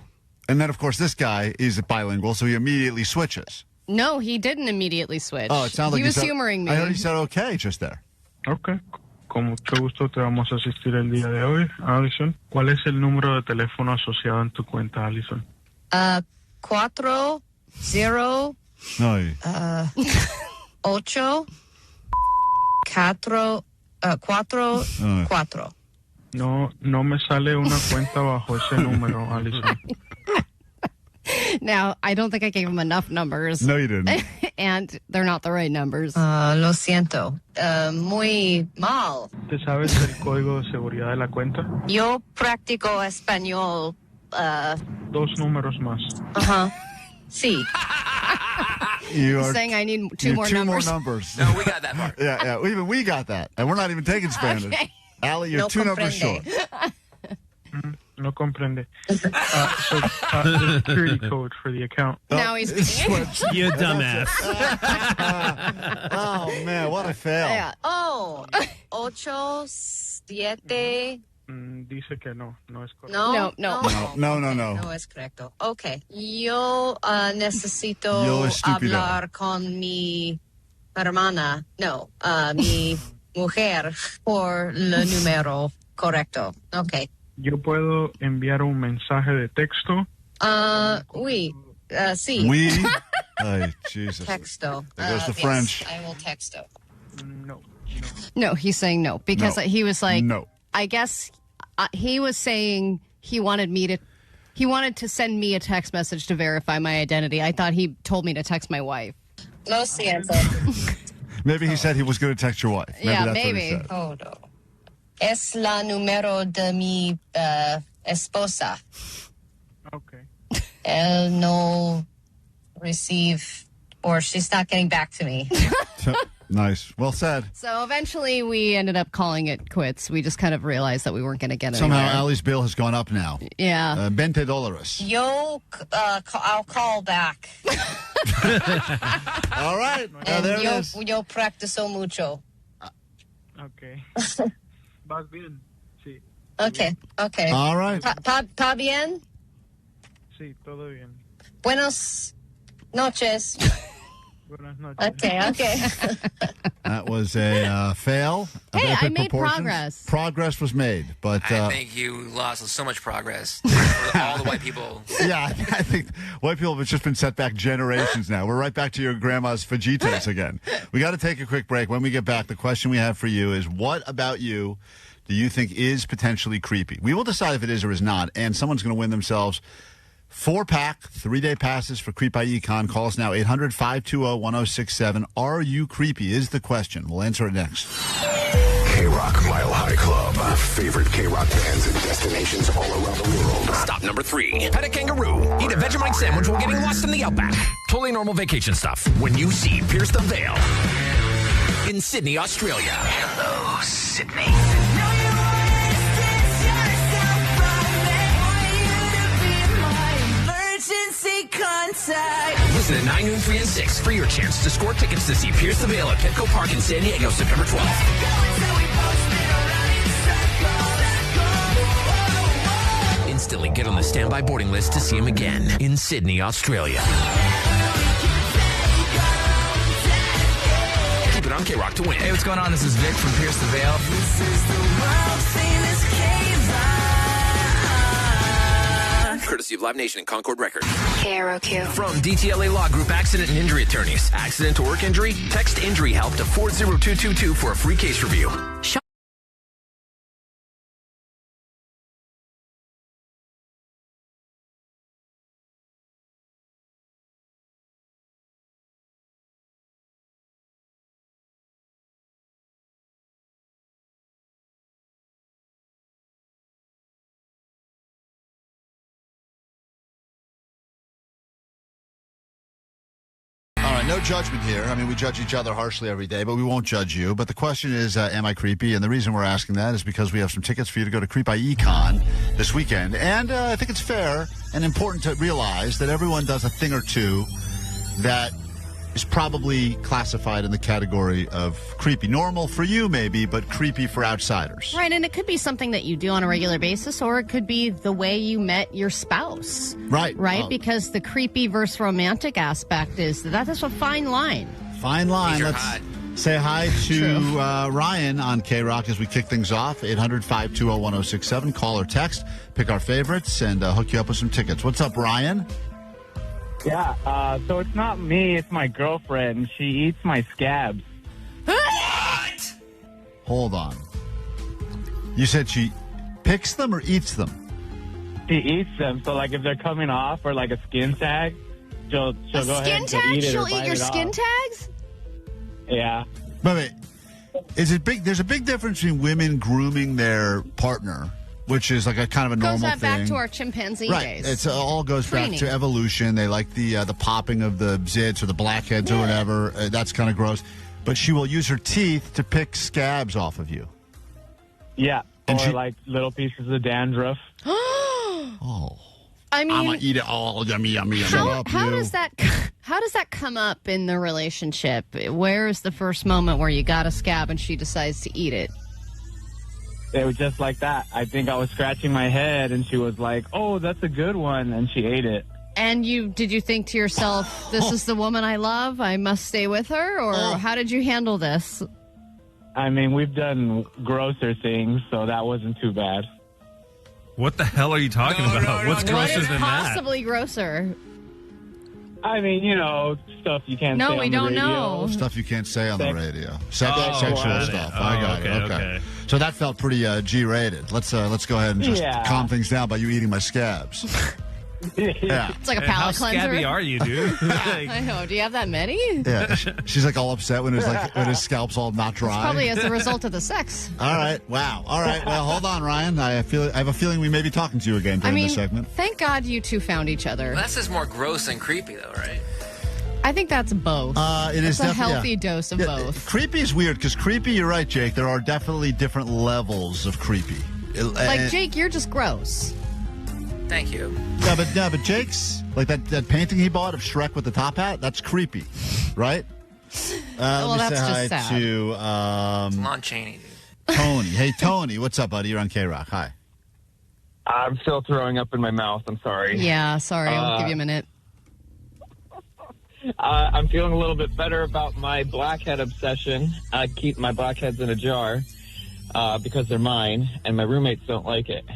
And then, of course, this guy is bilingual, so he immediately switches. No, he didn't immediately switch. Oh, it sounds like he was humoring me. I heard he said okay just there. Ok. Con mucho gusto te vamos a asistir el día de hoy, Allison. ¿Cuál es el número de teléfono asociado en tu cuenta, Allison? 4, 0, No. 8, 4, 4. No me sale una cuenta bajo ese número, Allison. Now, I don't think I gave him enough numbers. No, you didn't. And they're not the right numbers. Lo siento. Muy mal. ¿Te sabes el código de seguridad de la cuenta? Yo practico español. 2 números más. Ajá. Sí. You are saying I need two more numbers. No, we got that part. Yeah. Even we got that. And we're not even taking Spanish. Okay. Allie, you're No 2 numbers short. No comprende. The security code for the account. Now he's speaking. You dumbass. Oh, man, what a fail. Yeah. Oh, 8, 7. Dice que no es correcto. No. No es correcto. Okay. Yo necesito Yo estúpido. hablar con mi hermana. No, mi mujer por el número correcto. Okay. Yo puedo enviar un mensaje de texto. Oui. Sí. We? Ay, Jesus. Texto. There goes the Yes, French. I will texto. No, he's saying no because he was like, No. I guess he was saying he wanted to send me a text message to verify my identity. I thought he told me to text my wife. Lo siento. Maybe he said he was going to text your wife. Maybe Yeah, that's maybe. What he said. Oh, no. Es la número de mi esposa. Okay. Él no receive, or she's not getting back to me. Nice. Well said. So eventually we ended up calling it quits. We just kind of realized that we weren't going to get Somehow anywhere. Allie's bill has gone up now. Yeah. $20. Yo, I'll call back. All right. And There it is. yo practico mucho. Okay. Vas bien. Sí. Okay. All right. ¿Está bien? Sí, todo bien. Buenas noches. Buenas noches. Okay. That was a fail. of Hey, I epic made proportions. progress. Progress was made, but I think you lost so much progress for all the white people. yeah, I think white people have just been set back generations now. We're right back to your grandma's fajitas again. We got to take a quick break. When we get back, the question we have for you is, what about you do you think is potentially creepy? We will decide if it is or is not, and someone's going to win themselves 4-pack, 3-day passes for Creep I.E. Con. Call us now, 800-520-1067. Are you creepy is the question. We'll answer it next. KROQ Mile High Club. Your favorite KROQ bands and destinations all around the world. Stop number 3. Pet a kangaroo. Eat a Vegemite sandwich while getting lost in the outback. Totally normal vacation stuff. When you see Pierce the Veil in Sydney, Australia. Hello, Sydney. Listen at 9, noon, 3, and 6 for your chance to score tickets to see Pierce the Veil at Petco Park in San Diego, September 12th. Instantly get on the standby boarding list to see him again in Sydney, Australia. Keep it on KROQ to win. Hey, what's going on? This is Vic from Pierce the Veil. This is the world famous Courtesy of Live Nation and Concord Records. KROQ. From DTLA Law Group Accident and Injury Attorneys. Accident to work injury? Text injury help to 40222 for a free case review. No judgment here. I mean, we judge each other harshly every day, but we won't judge you. But the question is, am I creepy? And the reason we're asking that is because we have some tickets for you to go to Creep I.E Con this weekend. And I think it's fair and important to realize that everyone does a thing or two that is probably classified in the category of creepy. Normal for you, maybe, but creepy for outsiders. Right, and it could be something that you do on a regular basis, or it could be the way you met your spouse. Right. Right, because the creepy versus romantic aspect is that's a fine line. Fine line. Let's say hi to Ryan on KROQ as we kick things off. 800-520-1067. Call or text. Pick our favorites and hook you up with some tickets. What's up, Ryan? Yeah, so it's not me, it's my girlfriend. She eats my scabs. What? Hold on. You said she picks them or eats them? She eats them, so like if they're coming off or like a skin tag, she'll go ahead and eat it. She'll or eat bite your it skin off. tags? Yeah. Wait. Is it big? There's a big difference between women grooming their partner, which is like a kind of a normal thing. Goes back to our chimpanzee days. It all goes Training. back to evolution. They like the popping of the zits or the blackheads or whatever. That's kind of gross. But she will use her teeth to pick scabs off of you. Yeah, And or like little pieces of dandruff. Oh. I mean, I'm going to eat it all. Yummy, yummy, yummy. How does that come up in the relationship? Where is the first moment where you got a scab and she decides to eat it? It was just like that. I think I was scratching my head, and she was like, "Oh, that's a good one," and she ate it. And did you think to yourself, "This is the woman I love. I must stay with her," or how did you handle this? I mean, we've done grosser things, so that wasn't too bad. What the hell are you talking about? What's grosser than that? Possibly grosser. I mean, stuff you can't say on the radio. No, we don't know. Stuff you can't say on the radio. Sexual stuff. Oh, I got it. Okay. So that felt pretty G-rated. Let's go ahead and just calm things down by you eating my scabs. Yeah. It's like a palate cleanser. How scabby are you, dude? I know. Do you have that many? Yeah. She's like all upset when his scalp's all not dry. It's probably as a result of the sex. All right. Wow. All right. Well, hold on, Ryan. I have a feeling we may be talking to you again during this segment. Thank God you two found each other. Well, that's just more gross than creepy, though, right? I think that's both. It's a healthy dose of both. Creepy is weird because creepy, you're right, Jake. There are definitely different levels of creepy. Like, Jake, you're just gross. Thank you. Yeah, but Jake's, like that painting he bought of Shrek with the top hat, that's creepy, right? Well, let me that's say just hi sad. to Lon Chaney, dude. Tony. Hey, Tony, what's up, buddy? You're on KROQ. Hi. I'm still throwing up in my mouth. I'm sorry. Yeah, sorry. I'll give you a minute. I'm feeling a little bit better about my blackhead obsession. I keep my blackheads in a jar because they're mine, and my roommates don't like it.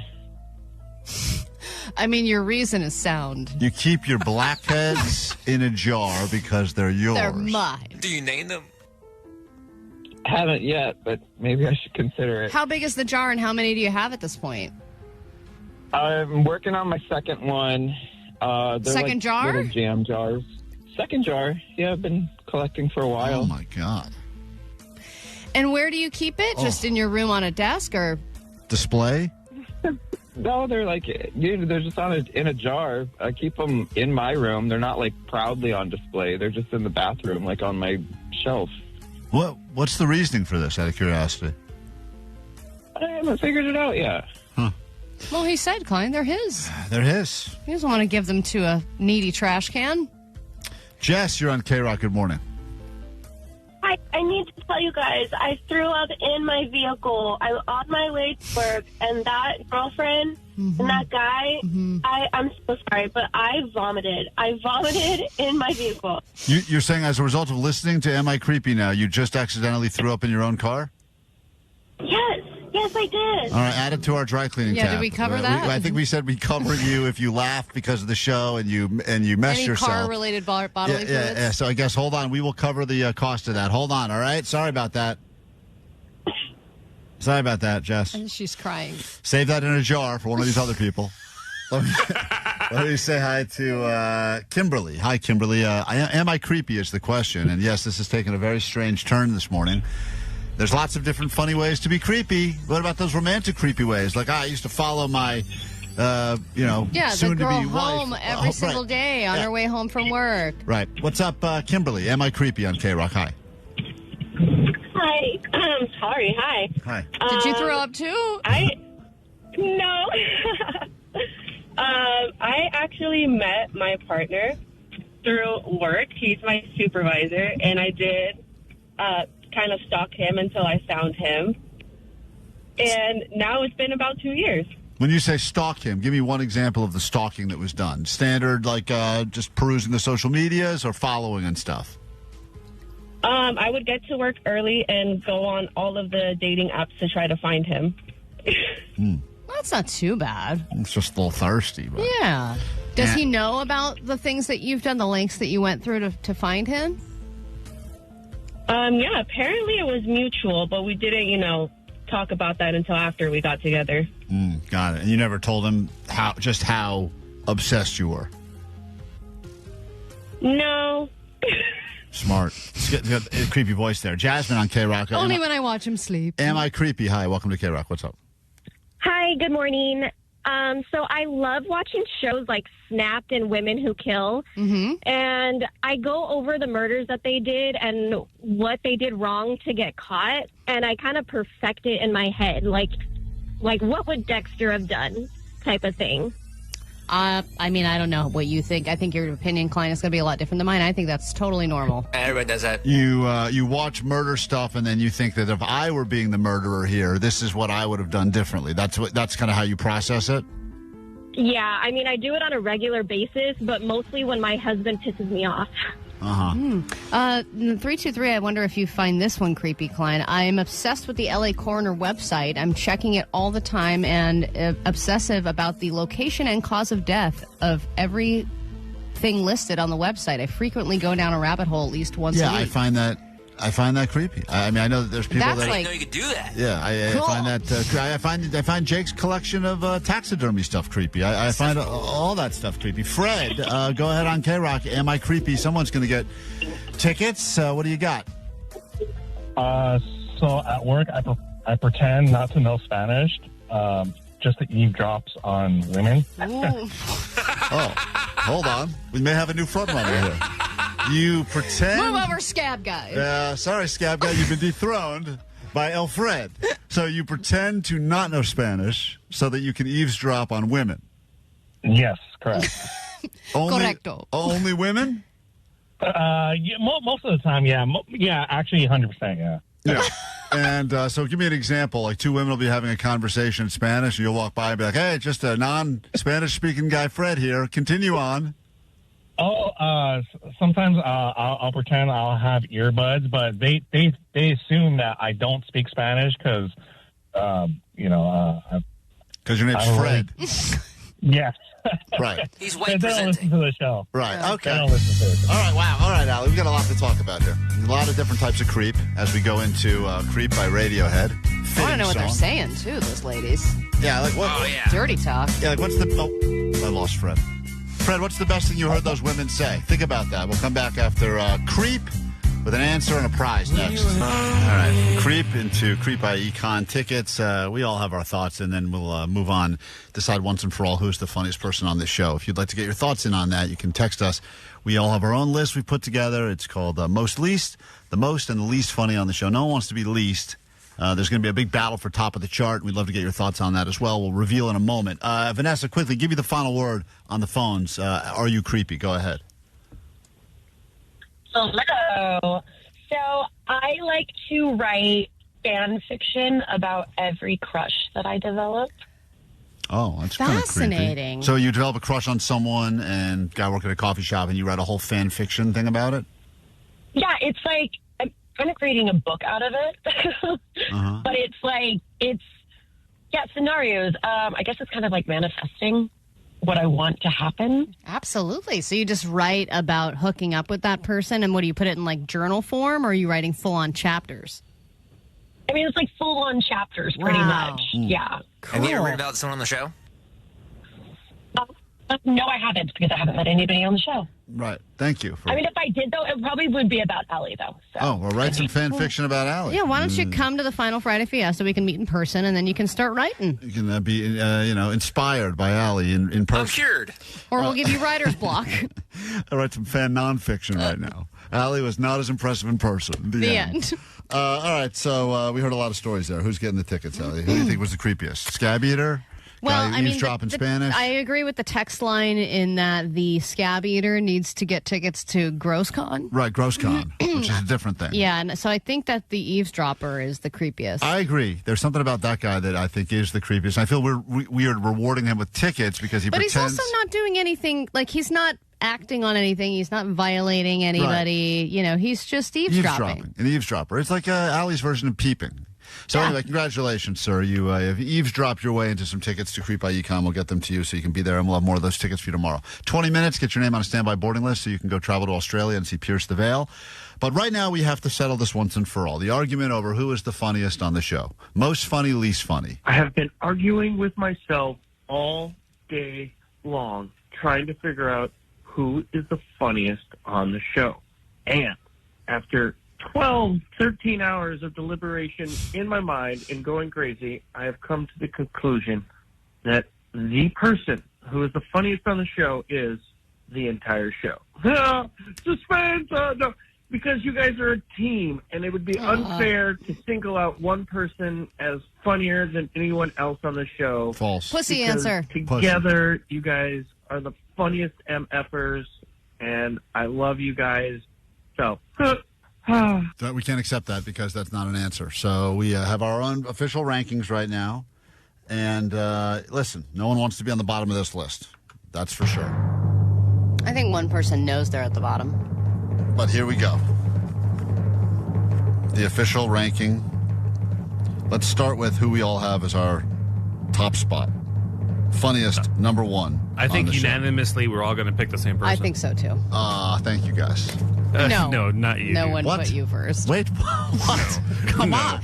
I mean, your reason is sound. You keep your blackheads in a jar because they're yours. They're mine. Do you name them? Haven't yet, but maybe I should consider it. How big is the jar, and how many do you have at this point? I'm working on my second one. They're Second jar? Little jam jars. Second jar. Yeah, I've been collecting for a while. Oh, my God. And where do you keep it? Just in your room on a desk, or? Display? No, they're like, they're just in a jar. I keep them in my room. They're not like proudly on display. They're just in the bathroom, like on my shelf. What's the reasoning for this, out of curiosity? I haven't figured it out yet. Huh. Well, he said, Klein, they're his. They're his. He doesn't want to give them to a needy trash can. Jess, you're on KROQ. Good morning. Hi, I need to tell you guys, I threw up in my vehicle. I'm on my way to work, and that girlfriend and that guy, I'm so sorry, but I vomited. I vomited in my vehicle. You're saying as a result of listening to Am I Creepy Now, you just accidentally threw up in your own car? Yes, I did. All right, add it to our dry cleaning tab. Did we cover that? I think we said we covered you if you laughed because of the show and you messed yourself. Any car-related bodily fluids? Yeah, so I guess, hold on, we will cover the cost of that. Hold on, all right? Sorry about that. Sorry about that, Jess. And she's crying. Save that in a jar for one of these other people. Let me say hi to Kimberly. Hi, Kimberly. Am I creepy is the question. And yes, this has taken a very strange turn this morning. There's lots of different funny ways to be creepy. What about those romantic creepy ways? Like, I used to follow my soon the girl to be wife. home every single day on her way home from work. Right. What's up, Kimberly? Am I creepy on KROQ? Hi. Hi. Sorry. Hi. Hi. Did you throw up too? No. I actually met my partner through work. He's my supervisor, and I did kind of stalk him until I found him. And now it's been about 2 years. When you say stalk him, give me one example of the stalking that was done. Standard, like just perusing the social medias or following and stuff? I would get to work early and go on all of the dating apps to try to find him. That's not too bad. It's just a little thirsty. But... Yeah. Does he know about the things that you've done, the lengths that you went through to find him? Yeah, apparently it was mutual, but we didn't, talk about that until after we got together. Got it. And you never told him how obsessed you were? No. Smart. It's got a creepy voice there. Jasmine on KROQ. Only when I watch him sleep. Am I creepy? Hi, welcome to KROQ. What's up? Hi, good morning. So I love watching shows like Snapped and Women Who Kill. Mm-hmm. And I go over the murders that they did and what they did wrong to get caught. And I kind of perfect it in my head. Like what would Dexter have done type of thing. I don't know what you think. I think your opinion, Klein, is going to be a lot different than mine. I think that's totally normal. Everybody does that. You watch murder stuff, and then you think that if I were being the murderer here, this is what I would have done differently. That's kind of how you process it? Yeah, I do it on a regular basis, but mostly when my husband pisses me off. 323, I wonder if you find this one creepy, Klein. I'm obsessed with the LA Coroner website. I'm checking it all the time and obsessive about the location and cause of death of everything listed on the website. I frequently go down a rabbit hole at least once a week. Yeah, I find that creepy. I know that there's people I didn't know you could do that. Yeah, I find that. I find Jake's collection of taxidermy stuff creepy. I find all that stuff creepy. Fred, go ahead on KROQ. Am I creepy? Someone's going to get tickets. What do you got? So at work, I pretend not to know Spanish, just to eavesdrops on women. Oh, hold on. We may have a new front runner here. You pretend... Move over, Scab Guy. Sorry, Scab Guy. You've been dethroned by Alfred. So you pretend to not know Spanish so that you can eavesdrop on women. Yes, correct. Correcto. Only women? Yeah, most of the time, yeah. Yeah, actually 100%, yeah. Yeah. And so give me an example. Like two women will be having a conversation in Spanish, and you'll walk by and be like, hey, just a non-Spanish speaking guy, Fred here. Continue on. Sometimes I'll pretend I'll have earbuds, but they assume that I don't speak Spanish because, because your name's Fred. Yes. Right. He's white They don't listen to the show. Right. Okay. They don't listen to it. All right. Wow. All right, Allie. We've got a lot to talk about here. A lot of different types of creep as we go into Creep by Radiohead. I want to know what they're saying, too, those ladies. Yeah, like what? Oh, yeah. Dirty talk. Yeah, like what's the... Oh, I lost Fred. Fred, what's the best thing you heard those women say? Think about that. We'll come back after Creep with an answer and a prize next. All right. Creep into Creep I.E. Con tickets. We all have our thoughts, and then we'll move on, decide once and for all who's the funniest person on this show. If you'd like to get your thoughts in on that, you can text us. We all have our own list we put together. It's called Most Least, the most and the least funny on the show. No one wants to be least. There's going to be a big battle for top of the chart. We'd love to get your thoughts on that as well. We'll reveal in a moment. Vanessa, quickly, give me the final word on the phones. Are you creepy? Go ahead. Hello. So I like to write fan fiction about every crush that I develop. Oh, that's kind of fascinating. Creepy. So you develop a crush on someone and guy working at a coffee shop and you write a whole fan fiction thing about it? Yeah, it's like I'm kind of creating a book out of it. But it's scenarios. I guess it's kind of like manifesting what I want to happen. Absolutely. So you just write about hooking up with that person, and what do you put it in, like journal form, or are you writing full-on chapters? I mean, it's like full-on chapters, pretty much. Yeah. Cool. Have you ever read about someone on the show? No, I haven't, because I haven't met anybody on the show. Right. Thank you. I mean, if I did, though, it probably would be about Allie, though. So. Oh, well, write some fan fiction about Allie. Yeah, why don't you come to the final Friday Fiesta so we can meet in person, and then you can start writing. You can be, inspired by Allie in person. I'm cured. Or we'll give you writer's block. I write some fan nonfiction right now. Allie was not as impressive in person. The end. All right, so we heard a lot of stories there. Who's getting the tickets, Allie? Who do you think was the creepiest? Scab eater? Well, eavesdrop in Spanish? I agree with the text line in that the scab eater needs to get tickets to GrossCon. Right, GrossCon, which is a different thing. Yeah, and so I think that the eavesdropper is the creepiest. I agree. There's something about that guy that I think is the creepiest. I feel we are rewarding him with tickets because he pretends... But he's also not doing anything, like he's not acting on anything. He's not violating anybody. Right. He's just eavesdropping. An eavesdropper. It's like Allie's version of peeping. So anyway, congratulations, sir. You have eavesdropped your way into some tickets to Creep I.E. We'll get them to you so you can be there, and we'll have more of those tickets for you tomorrow. 20 minutes, get your name on a standby boarding list so you can go travel to Australia and see Pierce the Veil. But right now, we have to settle this once and for all. The argument over who is the funniest on the show. Most funny, least funny. I have been arguing with myself all day long, trying to figure out who is the funniest on the show. And after 12, 13 hours of deliberation in my mind and going crazy, I have come to the conclusion that the person who is the funniest on the show is the entire show. Suspense! No, because you guys are a team, and it would be unfair to single out one person as funnier than anyone else on the show. False. Pussy answer. Together, you guys are the funniest MFers, and I love you guys. So... We can't accept that because that's not an answer. So we have our own official rankings right now. And listen, no one wants to be on the bottom of this list. That's for sure. I think one person knows they're at the bottom. But here we go. The official ranking. Let's start with who we all have as our top spot. Funniest, number one. I think unanimously we're all going to pick the same person. I think so, too. Thank you, guys. No, not you. No one put you first. Wait, what? Come on.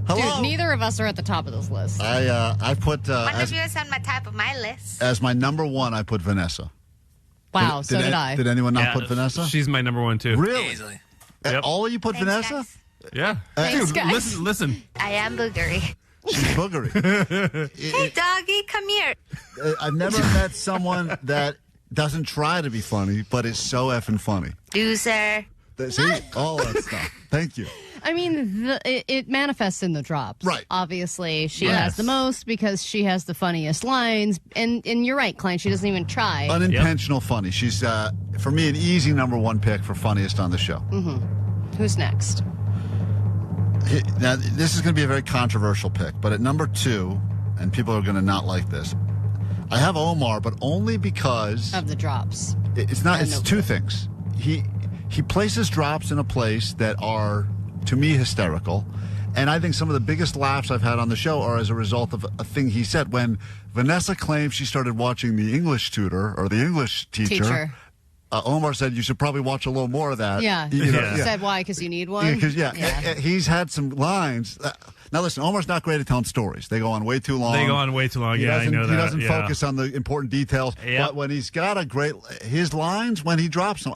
Hello? Dude, neither of us are at the top of this list. I put... one of you is on my top of my list. As my number one, I put Vanessa. Wow, so did I. Did anyone not put Vanessa? She's my number one, too. Really? Easily. Yep. All of you put Thanks, Vanessa? guys. Yeah. Thanks, Dude, guys. listen. I am boogery. She's boogery. Hey, doggy, come here. I've never met someone that doesn't try to be funny, but is so effing funny. Loser. See? All that stuff. Thank you. I mean, it manifests in the drops. Right. Obviously, she has the most because she has the funniest lines. And you're right, Klein, she doesn't even try. Unintentional funny. She's, for me, an easy number one pick for funniest on the show. Mm-hmm. Who's next? Now, this is going to be a very controversial pick, but at number two, and people are going to not like this, I have Omar, but only because... Of the drops. It's not. It's two things. He places drops in a place that are, to me, hysterical. And I think some of the biggest laughs I've had on the show are as a result of a thing he said. When Vanessa claimed she started watching the English tutor or the English teacher. Omar said you should probably watch a little more of that. Yeah. Said why? Because you need one? He's had some lines. Now, listen, Omar's not great at telling stories. They go on way too long. I know that. He doesn't focus on the important details. Yep. But when he's got his lines, when he drops them,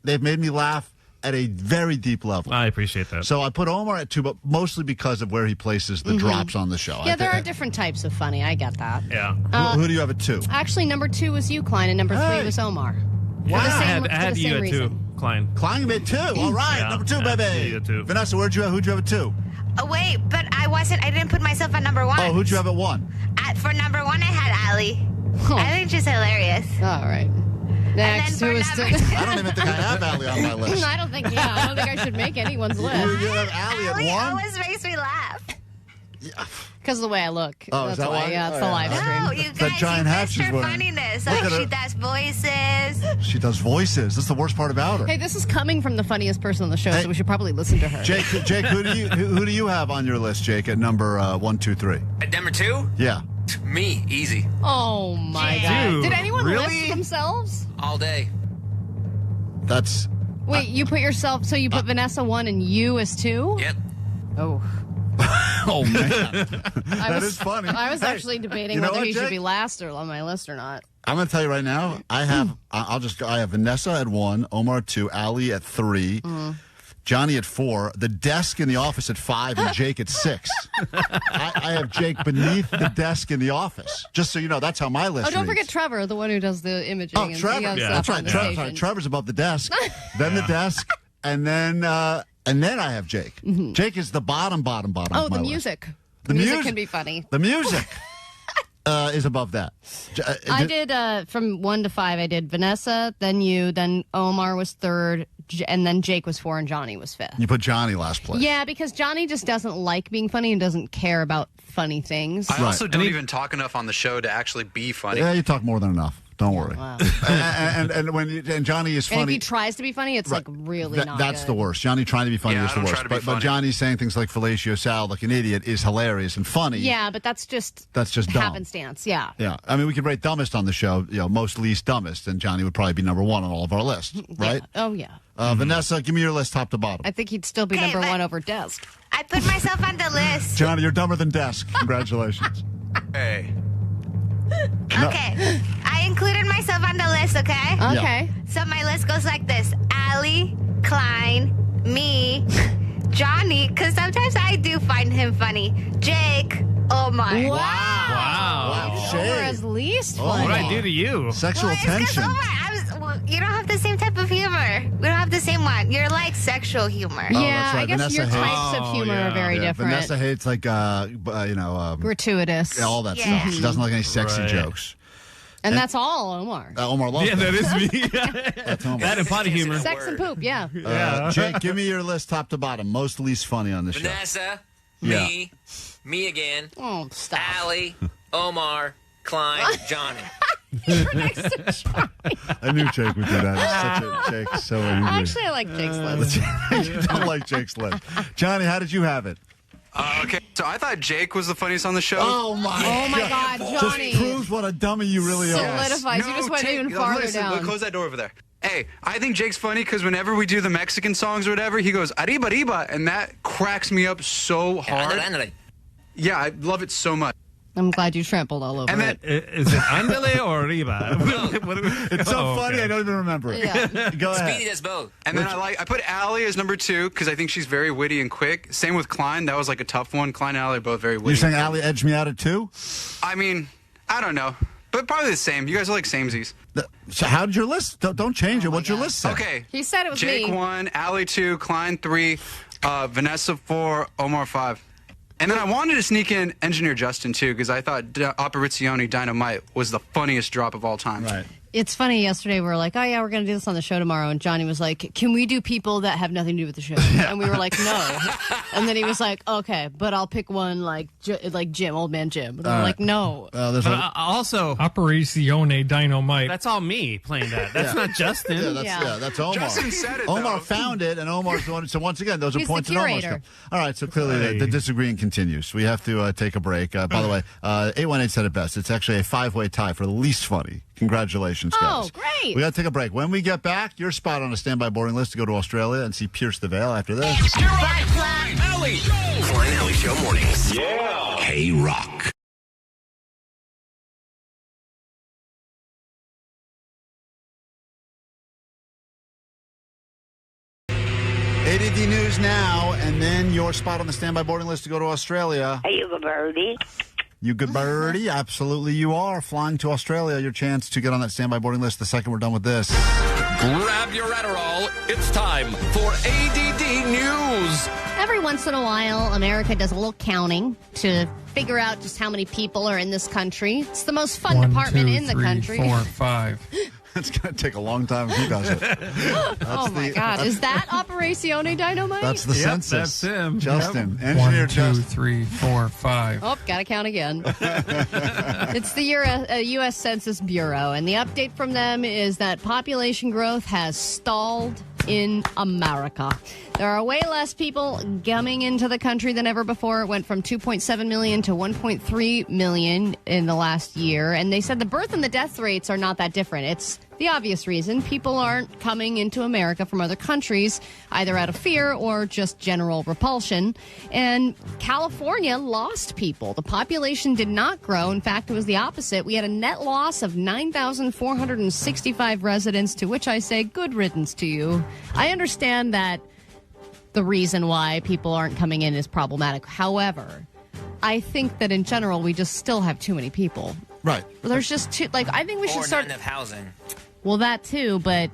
they've made me laugh at a very deep level. I appreciate that. So I put Omar at 2, but mostly because of where he places the drops on the show. Yeah, there are different types of funny. I get that. Yeah. Who do you have at 2? Actually, number 2 was you, Klein, and number 3 was Omar. Wow. I had you at 2, Klein. Klein at 2. All right, yeah, number 2, baby. You at 2. Vanessa, who'd you have at 2? Oh, wait, but I didn't put myself at number 1. Oh, who'd you have at 1? For number 1, I had Allie. I think she's hilarious. All right. Next, who is I don't even think I have Allie on my list. I don't think I should make anyone's list. You have Allie at 1? Always makes me laugh. Yeah. Because of the way I look. Oh, that's is that why? Yeah, it's the live stream. No, you guys, giant hat she's wearing. funniness. She does voices. She does voices. That's the worst part about her. Hey, this is coming from the funniest person on the show, so we should probably listen to her. Jake, who do you have on your list, Jake, at number 1, 2, 3? At number 2? Yeah. Me, easy. Oh, my God. Dude, Did anyone really? list themselves? All day. That's... Wait, you put yourself... So you put Vanessa 1 and you as 2? Yep. Oh. Oh, man. That is funny. I was actually debating whether he should be last on my list or not. I'm going to tell you right now, I have Vanessa at 1, Omar at 2, Allie at 3, Johnny at 4, the desk in the office at 5, and Jake at 6. I have Jake beneath the desk in the office. Just so you know, that's how my list don't reads. forget Trevor, the one who does the imaging. Oh, Trevor. That's right. Trevor's above the desk, then the desk, and then I have Jake. Jake is the bottom Oh, of my the list. music. The music can be funny. The music is above that. I did, from 1 to 5, I did Vanessa, then you, then Omar was 3rd, and then Jake was 4, and Johnny was 5th. You put Johnny last place. Yeah, because Johnny just doesn't like being funny and doesn't care about funny things. I also don't even talk enough on the show to actually be funny. Yeah, you talk more than enough. Don't worry. Wow. and Johnny is funny. And if he tries to be funny, it's like really not That's good. the worst. Johnny trying to be funny is the worst. But Johnny saying things like fellatio salad like an idiot is hilarious and funny. Yeah, but that's just dumb. happenstance. Yeah. Yeah. I mean, we could rate dumbest on the show, most least dumbest, and Johnny would probably be number 1 on all of our lists, right? Yeah. Oh, yeah. Vanessa, give me your list top to bottom. I think he'd still be number 1 over Desk. I put myself on the list. Johnny, you're dumber than Desk. Congratulations. Hey. Okay. I included myself on the list, okay? Okay. So my list goes like this. Allie, Klein, me, Johnny, because sometimes I do find him funny, Jake, Omar. Wow. Omar is least funny. What did I do to you? Sexual tension. Omar, you don't have the same type of humor. We don't have the same one. You're like sexual humor. Yeah, right. I guess Vanessa your hates- types of humor are very different. Vanessa hates like gratuitous. all that stuff. She doesn't like any sexy jokes. And that's all Omar. Omar loves Yeah, that is me. That's Omar. That and potty humor. Sex and poop, yeah. Jake, give me your list top to bottom. Most least funny on the show. Vanessa, Yeah. me again. Oh, stop. Allie, Omar, Klein, Johnny. I knew Jake would do that. He's such a Jake's so angry. Actually, I like Jake's list. You don't like Jake's list. Johnny, how did you have it? Okay, so I thought Jake was the funniest on the show. Oh my God, Johnny. Just proves what a dummy you really are. Solidifies. You just went even farther down. Close that door over there. Hey, I think Jake's funny because whenever we do the Mexican songs or whatever, he goes, arriba, arriba, and that cracks me up so hard. Yeah, I love it so much. I'm glad you trampled all over it. Is it andale or arriba? It's so funny, I don't even remember it. Yeah. Go ahead. Speedy does both. And then I put Allie as number 2 because I think she's very witty and quick. Same with Klein. That was like a tough one. Klein and Allie are both very witty. You're saying Allie edged me out at 2? I mean, I don't know. But probably the same. You guys are like samesies. So how did your list? Don't change it. What's your list say? Okay. He said it was Jake me. 1, Allie 2, Klein 3, Vanessa 4, Omar 5. And then I wanted to sneak in Engineer Justin, too, because I thought Operazione Dynamite was the funniest drop of all time. Right. It's funny, yesterday we were like, oh yeah, we're going to do this on the show tomorrow. And Johnny was like, can we do people that have nothing to do with the show? And we were like, no. And then he was like, okay, but I'll pick one like Jim, old man Jim. And we were like, no. Also, Operazione Dynamite. that's all me playing that. That's not Justin. That's Omar. Justin said it, Omar though. found it, and Omar's the one. So once again, those are He's points the in Omar's curator. cup. All right, so clearly the disagreeing continues. We have to take a break. By the way, 818 said it best. It's actually a 5-way tie for the least funny. Congratulations, guys. Oh, great. We got to take a break. When we get back, you're spot on a standby boarding list to go to Australia and see Pierce the Veil after this. Klein Alley Show mornings. Yeah. KROQ. A.D.D news now, and then your spot on the standby boarding list to go to Australia. Are you a birdie? You good birdie? Absolutely you are. Flying to Australia, your chance to get on that standby boarding list the second we're done with this. Grab your Adderall. It's time for ADD News. Every once in a while, America does a little counting to figure out just how many people are in this country. It's the most fun department in the country. 1, 2, 3, 4, 5. It's going to take a long time if he does it. Oh, my God. Is that Operazione Dynamite? That's the census. That's him. Justin. Yep. Engineer 1, 2, Justin. 3, 4, 5. Oh, gotta count again. It's the U.S. Census Bureau, and the update from them is that population growth has stalled in America. There are way less people coming into the country than ever before. It went from 2.7 million to 1.3 million in the last year. And they said the birth and the death rates are not that different. It's the obvious reason. People aren't coming into America from other countries, either out of fear or just general repulsion. And California lost people. The population did not grow. In fact, it was the opposite. We had a net loss of 9,465 residents, to which I say good riddance to you. I understand that the reason why people aren't coming in is problematic. However, I think that in general, we just still have too many people. Right. There's just too, I think we should start. Or not enough housing. Well, that too, but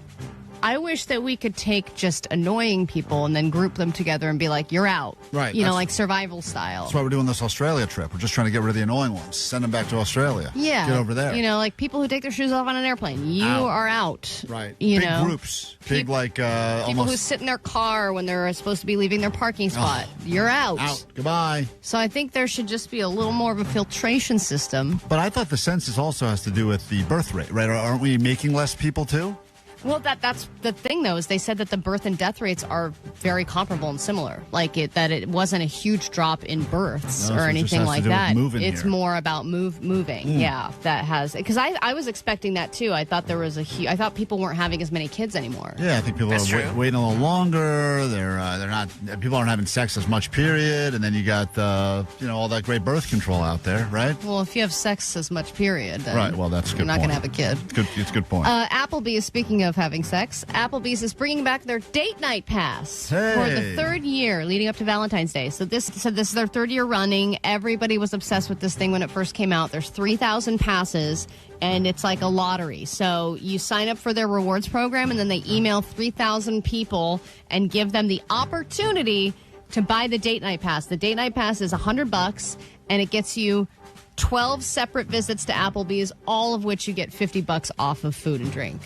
I wish that we could take just annoying people and then group them together and be like, you're out. Right. You know, like survival style. That's why we're doing this Australia trip. We're just trying to get rid of the annoying ones. Send them back to Australia. Yeah. Get over there. You know, like people who take their shoes off on an airplane. You are out. Right. You Big know, groups. Big, people almost. who sit in their car when they're supposed to be leaving their parking spot. You're out. Out. Goodbye. So I think there should just be a little more of a filtration system. But I thought the census also has to do with the birth rate, right? Aren't we making less people too? Well, that's the thing, though, is they said that the birth and death rates are very comparable and similar. Like that it wasn't a huge drop in births or anything like that. It's more about moving. Yeah, that has, because I was expecting that too. I thought there was I thought people weren't having as many kids anymore. Yeah, I think people are waiting a little longer. They're not. People aren't having sex as much. Period. And then you got all that great birth control out there, right? Well, if you have sex as much, period, then right. Well, that's a good. You're not going to have a kid. It's a good point. Applebee is speaking of having sex. Applebee's is bringing back their date night pass for the third year leading up to Valentine's Day. So this is their third year running. Everybody was obsessed with this thing when it first came out. There's 3,000 passes, and it's like a lottery. So you sign up for their rewards program, and then they email 3,000 people and give them the opportunity to buy the date night pass. The date night pass is $100, and it gets you 12 separate visits to Applebee's, all of which you get $50 off of food and drink.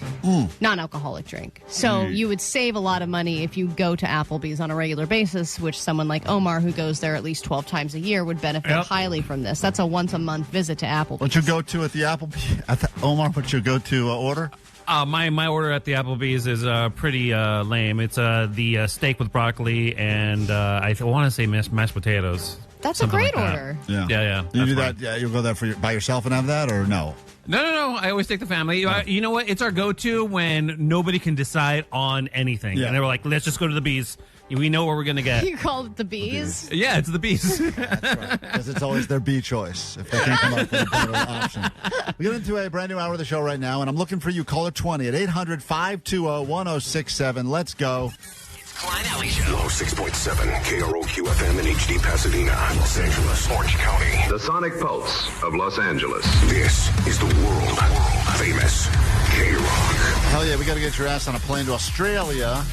Non-alcoholic drink. So you would save a lot of money if you go to Applebee's on a regular basis, which someone like Omar, who goes there at least 12 times a year, would benefit highly from this. That's a once-a-month visit to Applebee's. What you go to at the Applebee's? Omar, what you go to order? My order at the Applebee's is pretty lame. It's the steak with broccoli and I want to say mashed potatoes. That's a great order. Yeah. You do that? Yeah, you'll go there by yourself and have that, or no? No. I always take the family. You know what? It's our go-to when nobody can decide on anything. Yeah. And they were like, let's just go to the Bees. We know what we're going to get. You call it the Bees? Yeah, it's the Bees. That's right. Because it's always their B choice if they can't come up with a better option. We get into a brand new hour of the show right now, and I'm looking for you. Caller 20 at 800-520-1067. Let's go. Klein Alley Show. 106.7 KROQ FM in HD Pasadena, Los Angeles, Orange County. The Sonic Pulse of Los Angeles. This is the world famous KROQ. Hell yeah, we got to get your ass on a plane to Australia.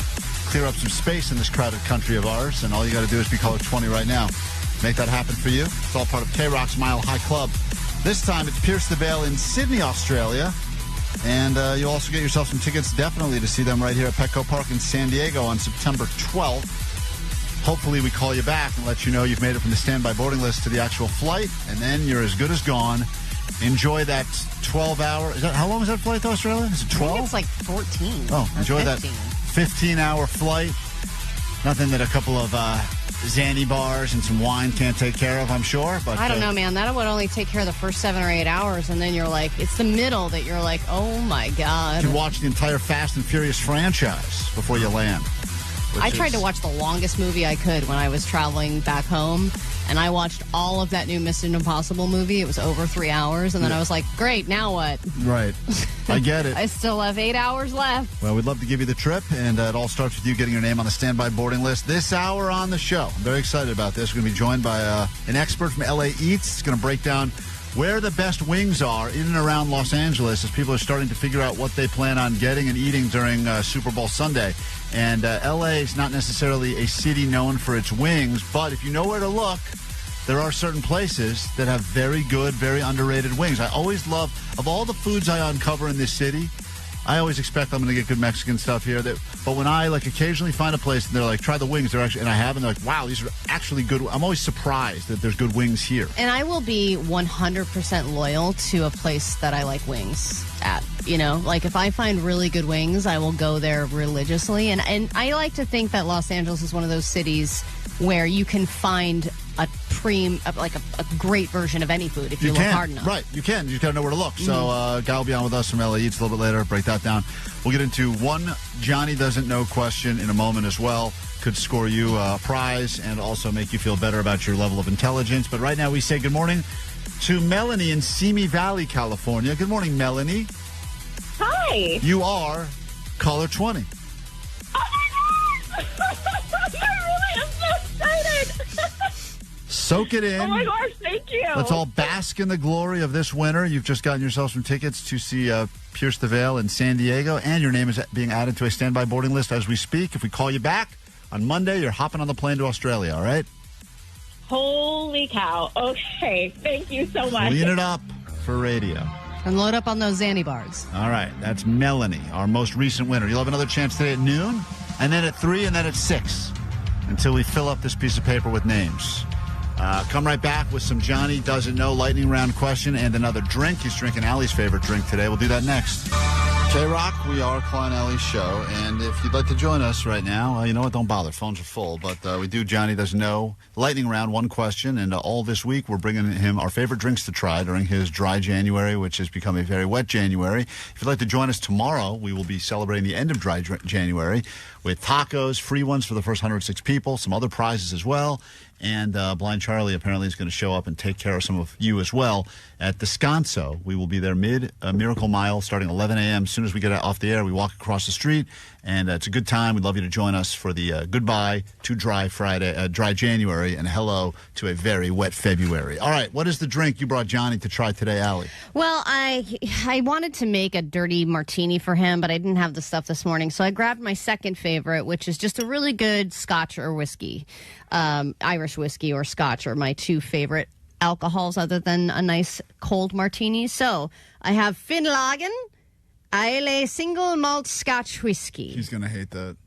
Clear up some space in this crowded country of ours, and all you got to do is be caller 20 right now. Make that happen for you. It's all part of KROQ's Mile High Club. This time it's Pierce the Veil in Sydney, Australia. And you'll also get yourself some tickets, definitely, to see them right here at Petco Park in San Diego on September 12th. Hopefully we call you back and let you know you've made it from the standby boarding list to the actual flight, and then you're as good as gone. Enjoy that 12-hour... How long is that flight to Australia? Is it 12? I think it's like 14. Oh, enjoy that 15-hour flight. Nothing that a couple of Xanny bars and some wine can't take care of, I'm sure. But I don't know, man. That would only take care of the first 7 or 8 hours, and then you're like, it's the middle that you're like, oh my God. You can watch the entire Fast and Furious franchise before you land. I tried to watch the longest movie I could when I was traveling back home, and I watched all of that new Mission Impossible movie. It was over 3 hours, and then I was like, great, now what? Right. I get it. I still have 8 hours left. Well, we'd love to give you the trip, and it all starts with you getting your name on the standby boarding list this hour on the show. I'm very excited about this. We're going to be joined by an expert from LA Eats. It's going to break down where the best wings are in and around Los Angeles as people are starting to figure out what they plan on getting and eating during Super Bowl Sunday. And L.A. is not necessarily a city known for its wings, but if you know where to look, there are certain places that have very good, very underrated wings. I always love, of all the foods I uncover in this city, I always expect I'm going to get good Mexican stuff here. But when I occasionally find a place and they're like, try the wings, and I have, and they're like, wow, these are actually good. I'm always surprised that there's good wings here. And I will be 100% loyal to a place that I like wings at. If I find really good wings, I will go there religiously. And I like to think that Los Angeles is one of those cities where you can find a great version of any food if you look hard enough. Right, you can. You just got to know where to look. So, Guy will be on with us from LA Eats a little bit later. Break that down. We'll get into one Johnny Doesn't Know question in a moment as well. Could score you a prize and also make you feel better about your level of intelligence. But right now we say good morning to Melanie in Simi Valley, California. Good morning, Melanie. Hi. You are caller 20. Soak it in. Oh my gosh, thank you. Let's all bask in the glory of this winter. You've just gotten yourself some tickets to see Pierce the Veil in San Diego, and your name is being added to a standby boarding list as we speak. If we call you back on Monday, you're hopping on the plane to Australia, all right? Holy cow. Okay, thank you so much. Clean it up for radio. And load up on those Xanny bars. All right, that's Melanie, our most recent winner. You'll have another chance today at noon, and then at 3, and then at 6, until we fill up this piece of paper with names. Come right back with some Johnny Doesn't Know lightning round question and another drink. He's drinking Allie's favorite drink today. We'll do that next. KROQ, we are Klein Alley's show, and if you'd like to join us right now, you know what, don't bother. Phones are full, but we do Johnny Doesn't Know lightning round, one question, and all this week we're bringing him our favorite drinks to try during his dry January, which has become a very wet January. If you'd like to join us tomorrow, we will be celebrating the end of dry January with tacos, free ones for the first 106 people, some other prizes as well. And Blind Charlie apparently is going to show up and take care of some of you as well at Descanso. We will be there Miracle Mile starting 11 a.m. As soon as we get off the air, we walk across the street, and it's a good time. We'd love you to join us for the goodbye to dry January, and hello to a very wet February. All right, what is the drink you brought Johnny to try today, Allie? Well, I wanted to make a dirty martini for him, but I didn't have the stuff this morning, so I grabbed my second favorite, which is just a really good Scotch or whiskey. Irish whiskey or Scotch are my two favorite alcohols other than a nice cold martini. So I have Finlagen Islay Single Malt Scotch Whiskey. He's going to hate that.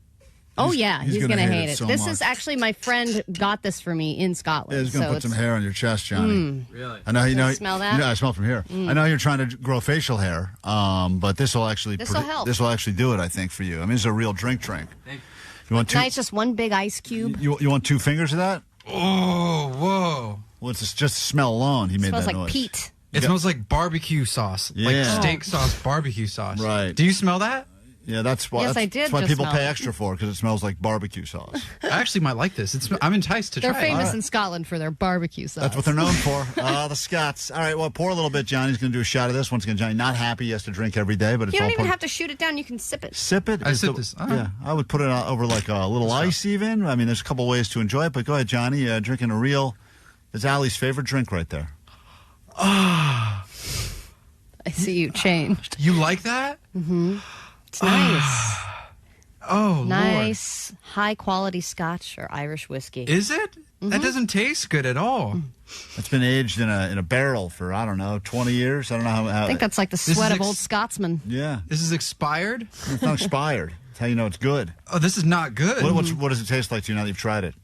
Oh, yeah, he's going to hate it. So this much. Is actually my friend got this for me in Scotland. Yeah, he's going to put some hair on your chest, Johnny. Really? I know. You smell that? I smell from here. I know you're trying to grow facial hair, but this will actually help. This will actually do it, I think, for you. I mean, it's a real drink. Thank you. You want two? Nice, just one big ice cube. You want 2 fingers of that? Oh, whoa. Well, it's just smell alone. He made that noise. It smells like peat. It smells like barbecue sauce. Yeah. Like steak sauce barbecue sauce. Right. Do you smell that? Yeah, that's why. Yes, I did. That's why just people smell pay it. extra for it, because it smells like barbecue sauce. I actually might like this. I'm enticed to They're try it. famous in Scotland for their barbecue sauce. That's what they're known for. The Scots. All right, well, pour a little bit. Johnny's going to do a shot of this. Once again, Johnny, not happy. He has to drink every day, but it's You all don't even have to shoot it down. You can sip it. Sip it? I sip this. Yeah, I would put it over like a little ice even. I mean, there's a couple ways to enjoy it, but go ahead, Johnny. Drinking a real... It's Allie's favorite drink right there. I see you changed. You like that? Mm-hmm. It's nice. Oh, nice, high-quality Scotch or Irish whiskey. Is it? Mm-hmm. That doesn't taste good at all. It's been aged in a barrel for, I don't know, 20 years. I don't know how... I think that's like the sweat of old Scotsmen. Yeah. This is expired? It's not expired. That's how you know it's good. Oh, this is not good. What does it taste like to you now that you've tried it?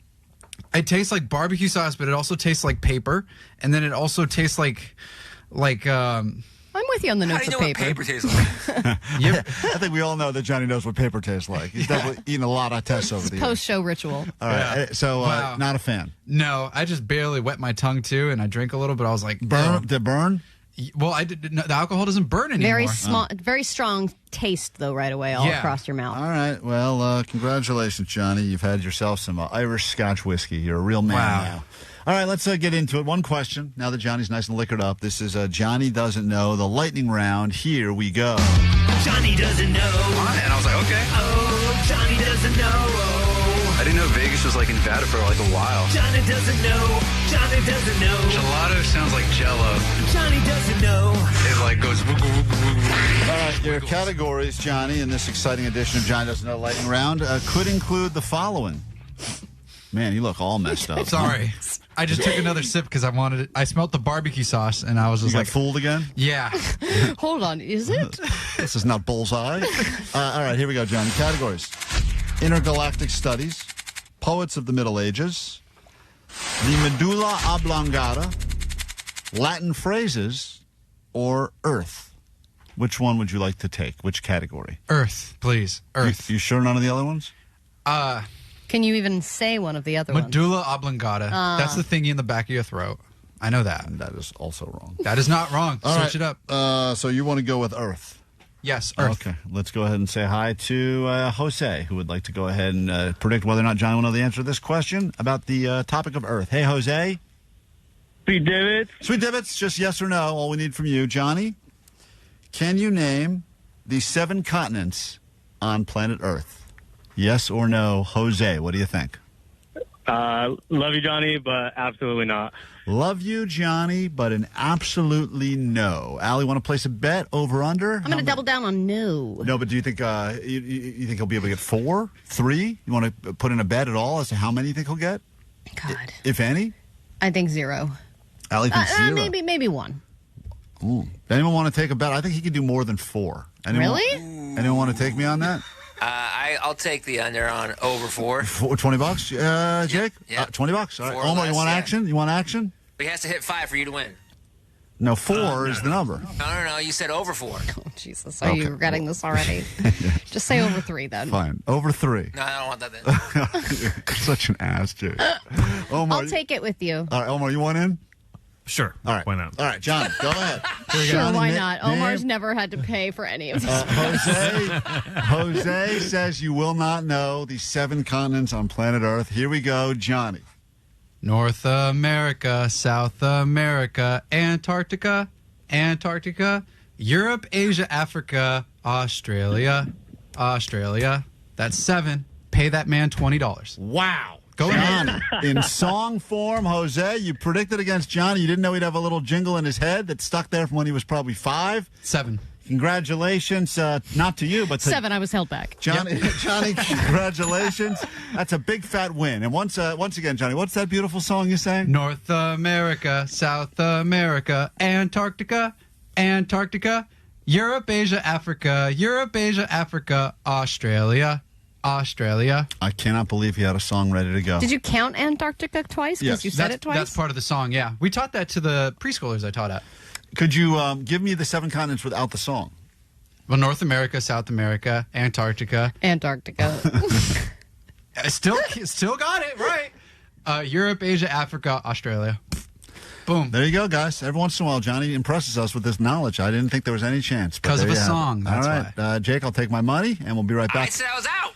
It tastes like barbecue sauce, but it also tastes like paper. And then it also tastes like I'm with you on the notes of paper. What paper tastes like? I think we all know that Johnny knows what paper tastes like. He's definitely eaten a lot of tests over the years. Post-show ritual. All right, so Wow. not a fan. No, I just barely wet my tongue too, and I drank a little, but I was like, Did it burn? Well, I did. No, the alcohol doesn't burn anymore. Very strong taste though, right away, all across your mouth. All right, well, congratulations, Johnny. You've had yourself some Irish Scotch whiskey. You're a real man now. All right, let's get into it. One question. Now that Johnny's nice and liquored up, this is Johnny Doesn't Know, the lightning round. Here we go. Johnny doesn't know. And I was like, okay. Oh, Johnny doesn't know. I didn't know Vegas was like in Nevada for like a while. Johnny doesn't know. Johnny doesn't know. Gelato sounds like Jello. Johnny doesn't know. It like goes. Woo, woo, woo, woo. All right, your categories, Johnny, in this exciting edition of Johnny Doesn't Know lightning round could include the following. Man, you look all messed up. Sorry. I just took another sip because I smelled the barbecue sauce, and I was just you got fooled again? Yeah. Hold on. Is it? This is not bullseye. All right, here we go, Johnny. Categories. Intergalactic studies, poets of the Middle Ages, the medulla oblongata, Latin phrases, or Earth. Which one would you like to take? Which category? Earth, please. Earth. You sure none of the other ones? Can you even say one of the other ones? Medulla oblongata. That's the thingy in the back of your throat. I know that. And that is also wrong. That is not wrong. Search it up. So you want to go with Earth? Yes, Earth. Okay, let's go ahead and say hi to Jose, who would like to go ahead and predict whether or not John will know the answer to this question about the topic of Earth. Hey, Jose. Sweet divots. Sweet divots, just yes or no, all we need from you. Johnny, can you name the 7 continents on planet Earth? Yes or no, Jose, what do you think? Love you, Johnny, but absolutely not. Love you, Johnny, but an absolutely no. Allie, want to place a bet over under? I'm going to double down on no. No, but do you think you think he'll be able to get 4, 3? You want to put in a bet at all as to how many you think he'll get? God. If any? I think 0. Allie thinks 0. Maybe 1. Ooh. Anyone want to take a bet? I think he could do more than 4. Really? Anyone want to take me on that? I'll take the under on over 4. $20, Jake? Yeah. $20. All right. 4 Omar, less, you want action? You want action? But he has to hit 5 for you to win. No, 4 is the number. No. You said over 4. Oh, Jesus. Are you regretting this already? Just say over 3, then. Fine. Over 3. No, I don't want that then. You're such an ass, Jake. Omar, I'll take it with you. All right, Omar, you want in? Sure. All right. Why not? All right, John, go ahead. Sure, why not? Omar's never had to pay for any of this. Jose says you will not know the 7 continents on planet Earth. Here we go, Johnny. North America, South America, Antarctica, Europe, Asia, Africa, Australia. That's 7. Pay that man $20. Wow. Go ahead. In song form, Jose, you predicted against Johnny. You didn't know he'd have a little jingle in his head that stuck there from when he was probably 5. 7. Congratulations, not to you, but to 7. I was held back. Johnny. Yep. Johnny, congratulations. That's a big fat win. And once again, Johnny, what's that beautiful song you sang? North America, South America, Antarctica, Europe, Asia, Africa, Australia. I cannot believe he had a song ready to go. Did you count Antarctica twice? Because you said it twice? That's part of the song, yeah. We taught that to the preschoolers I taught at. Could you give me the 7 continents without the song? Well, North America, South America, Antarctica. Still got it, right. Europe, Asia, Africa, Australia. Boom. There you go, guys. Every once in a while, Johnny impresses us with this knowledge. I didn't think there was any chance. Because of a song, that's all right, Jake, I'll take my money, and we'll be right back. I said I was out.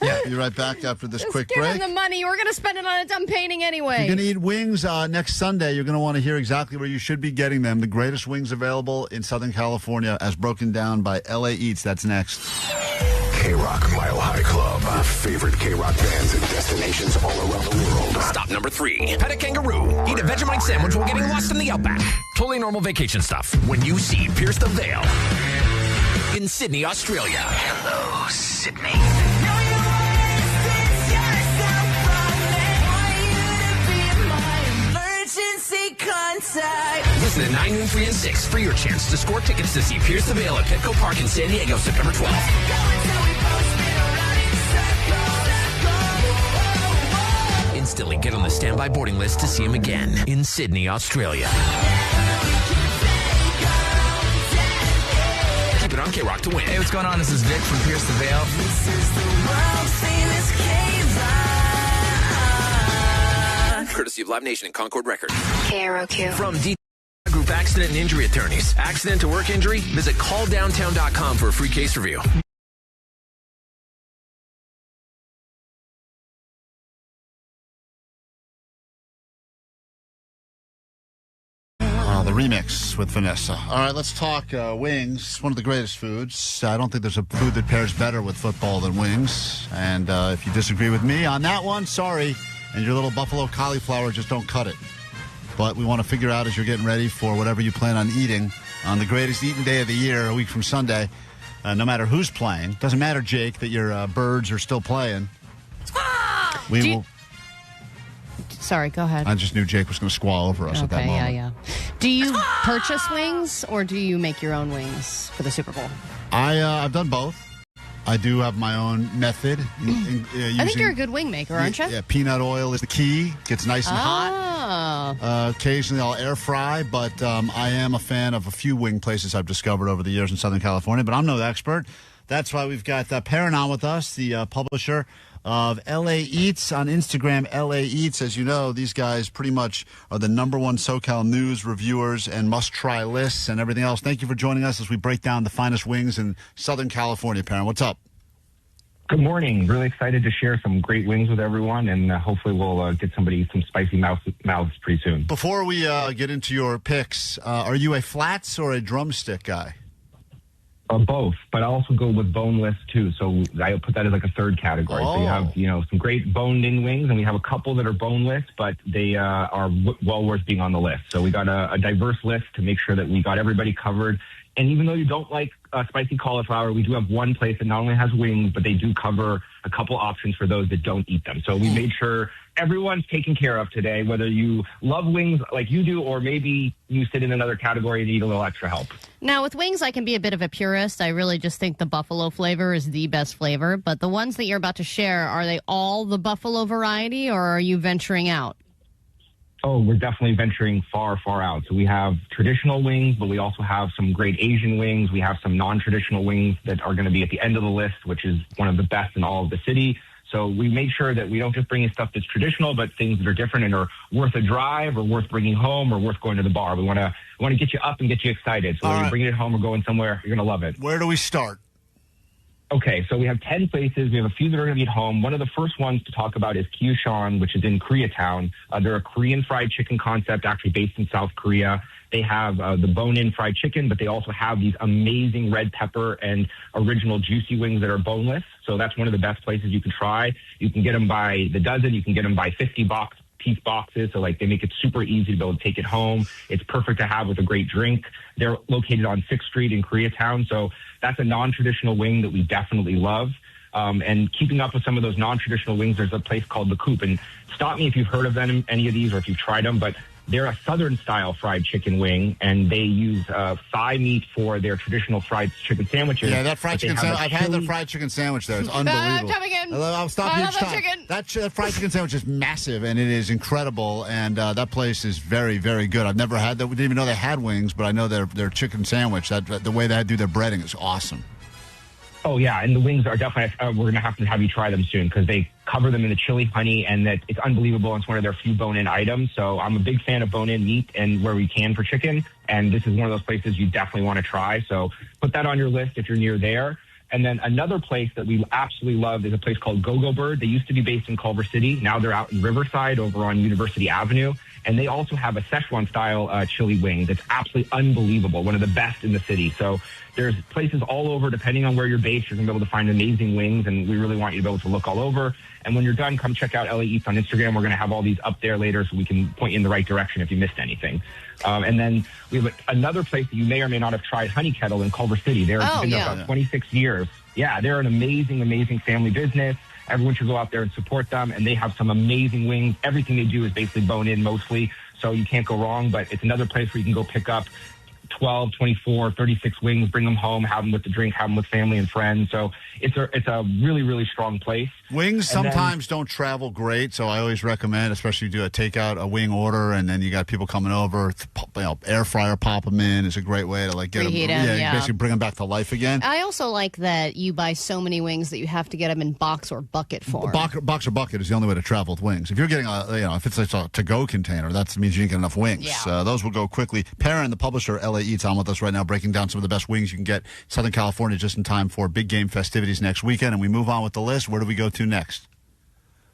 Yeah, be right back after this quick give break. him the money. We're going to spend it on a dumb painting anyway. You're going to eat wings next Sunday. You're going to want to hear exactly where you should be getting them. The greatest wings available in Southern California as broken down by LA Eats. That's next. KROQ Mile High Club. Favorite KROQ bands and destinations all around the world. Stop number 3. Pet a kangaroo. Eat a Vegemite sandwich while getting lost in the outback. Totally normal vacation stuff. When you see Pierce the Veil in Sydney, Australia. Hello, Sydney. Listen at 9, noon, 3, and 6 for your chance to score tickets to see Pierce the Veil at Petco Park in San Diego, September 12th. Instantly get on the standby boarding list to see him again in Sydney, Australia. Keep it on KROQ to win. Hey, what's going on? This is Vic from Pierce the Veil. This is the world famous Courtesy of Live Nation and Concord Records. KROQ. From D Group Accident and Injury Attorneys. Accident to work injury? Visit calldowntown.com for a free case review. The remix with Vanessa. All right, let's talk wings. It's one of the greatest foods. I don't think there's a food that pairs better with football than wings. And if you disagree with me on that one, sorry. And your little buffalo cauliflower just don't cut it. But we want to figure out as you're getting ready for whatever you plan on eating on the greatest eating day of the year, a week from Sunday, no matter who's playing. Doesn't matter, Jake, that your birds are still playing. We will. Sorry, go ahead. I just knew Jake was going to squall over us at that moment. Yeah. Do you purchase wings or do you make your own wings for the Super Bowl? I've done both. I do have my own method. I think you're a good wing maker, aren't you? Yeah, peanut oil is the key. Gets nice and hot. Occasionally I'll air fry, but I am a fan of a few wing places I've discovered over the years in Southern California, but I'm no expert. That's why we've got Perrin on with us, the publisher of LA Eats on Instagram. LA Eats, as you know, these guys pretty much are the number one SoCal news reviewers and must-try lists and everything else. Thank you for joining us as we break down the finest wings in Southern California. Perrin, what's up? Good morning. Really excited to share some great wings with everyone, and hopefully we'll get somebody some spicy mouths pretty soon. Before we get into your picks, are you a flats or a drumstick guy? Both, but I also go with boneless too. So I put that as like a third category. So you have, some great boned-in wings, and we have a couple that are boneless, but they are well worth being on the list. So we got a diverse list to make sure that we got everybody covered. And even though you don't like spicy cauliflower, we do have one place that not only has wings, but they do cover a couple options for those that don't eat them. So we made sure everyone's taken care of today, whether you love wings like you do, or maybe you sit in another category and need a little extra help. Now, with wings, I can be a bit of a purist. I really just think the buffalo flavor is the best flavor. But the ones that you're about to share, are they all the buffalo variety, or are you venturing out? Oh, we're definitely venturing far, far out. So we have traditional wings, but we also have some great Asian wings. We have some non-traditional wings that are going to be at the end of the list, which is one of the best in all of the city. So we made sure that we don't just bring in stuff that's traditional, but things that are different and are worth a drive or worth bringing home or worth going to the bar. We want to get you up and get you excited. So when you're bringing it home or going somewhere, you're going to love it. Where do we start? Okay, so we have 10 places. We have a few that are going to be at home. One of the first ones to talk about is Kyushan, which is in Koreatown. They're a Korean fried chicken concept, actually based in South Korea. They have the bone-in fried chicken, but they also have these amazing red pepper and original juicy wings that are boneless. So that's one of the best places you can try. You can get them by the dozen. You can get them by 50-piece boxes. So, they make it super easy to be able to take it home. It's perfect to have with a great drink. They're located on 6th Street in Koreatown. So that's a non-traditional wing that we definitely love. And keeping up with some of those non-traditional wings, there's a place called The Coop. And stop me if you've heard of them, any of these, or if you've tried them, but they're a Southern-style fried chicken wing, and they use thigh meat for their traditional fried chicken sandwiches. Yeah, that fried chicken sandwich. I've had the fried chicken sandwich there. It's unbelievable. I'm coming in. I'll stop you each time. Chicken. That fried chicken sandwich is massive, and it is incredible, and that place is very, very good. I've never had that. We didn't even know they had wings, but I know their chicken sandwich, the way they do their breading is awesome. Oh, yeah, and the wings are definitely, we're going to have you try them soon because they cover them in the chili honey, and that it's unbelievable. It's one of their few bone-in items. So I'm a big fan of bone-in meat and where we can for chicken, and this is one of those places you definitely want to try. So put that on your list if you're near there. And then another place that we absolutely love is a place called Go-Go Bird. They used to be based in Culver City. Now they're out in Riverside over on University Avenue. And they also have a Szechuan-style chili wing that's absolutely unbelievable, one of the best in the city. So there's places all over, depending on where you're based, you're going to be able to find amazing wings, and we really want you to be able to look all over. And when you're done, come check out LA Eats on Instagram. We're going to have all these up there later so we can point you in the right direction if you missed anything. And then we have another place that you may or may not have tried, Honey Kettle in Culver City. They've been there about 26 years. Yeah, they're an amazing, amazing family business. Everyone should go out there and support them, and they have some amazing wings. Everything they do is basically bone-in mostly, so you can't go wrong, but it's another place where you can go pick up 12, 24, 36 wings, bring them home, have them with the drink, have them with family and friends. So it's a really, really strong place. Wings sometimes don't travel great, so I always recommend, especially you do a takeout, a wing order, and then you got people coming over, air fryer, pop them in is a great way to get them, basically bring them back to life again. I also like that you buy so many wings that you have to get them in box or bucket form. Box or bucket is the only way to travel with wings. If you're getting if it's a to-go container, that means you didn't get enough wings. Yeah. Those will go quickly. Perrin, the publisher, LA Eats, on with us right now, breaking down some of the best wings you can get in Southern California just in time for big game festivities next weekend. And we move on with the list. Where do we go to next?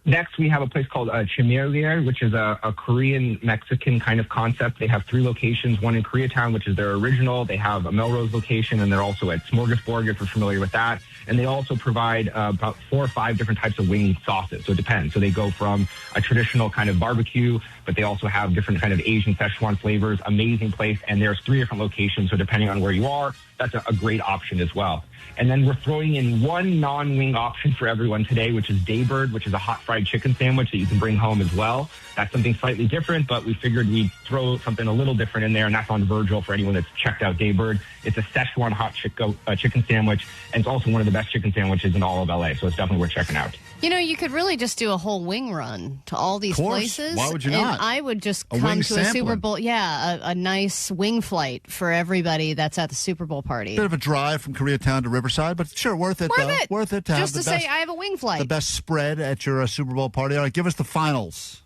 Next, we have a place called Chimerier, which is a Korean-Mexican kind of concept. They have 3 locations, one in Koreatown, which is their original. They have a Melrose location, and they're also at Smorgasburg, if you're familiar with that. And they also provide about 4 or 5 different types of wing sauces, so it depends. So they go from a traditional kind of barbecue, but they also have different kind of Asian Szechuan flavors. Amazing place, and there's 3 different locations, so depending on where you are, that's a great option as well. And then we're throwing in one non-wing option for everyone today, which is Daybird, which is a hot fried chicken sandwich that you can bring home as well. That's something slightly different, but we figured we'd throw something a little different in there, and that's on Virgil for anyone that's checked out Daybird. It's a Szechuan hot chicken sandwich, and it's also one of the best chicken sandwiches in all of LA, so it's definitely worth checking out. You know, you could really just do a whole wing run to all these places. Why would you and not? I would just come to a Super Bowl. Yeah, a nice wing flight for everybody that's at the Super Bowl party. Bit of a drive from Koreatown to Riverside, but sure, worth it. Worth it to have just to say I have a wing flight. The best spread at your Super Bowl party. All right, give us the finals.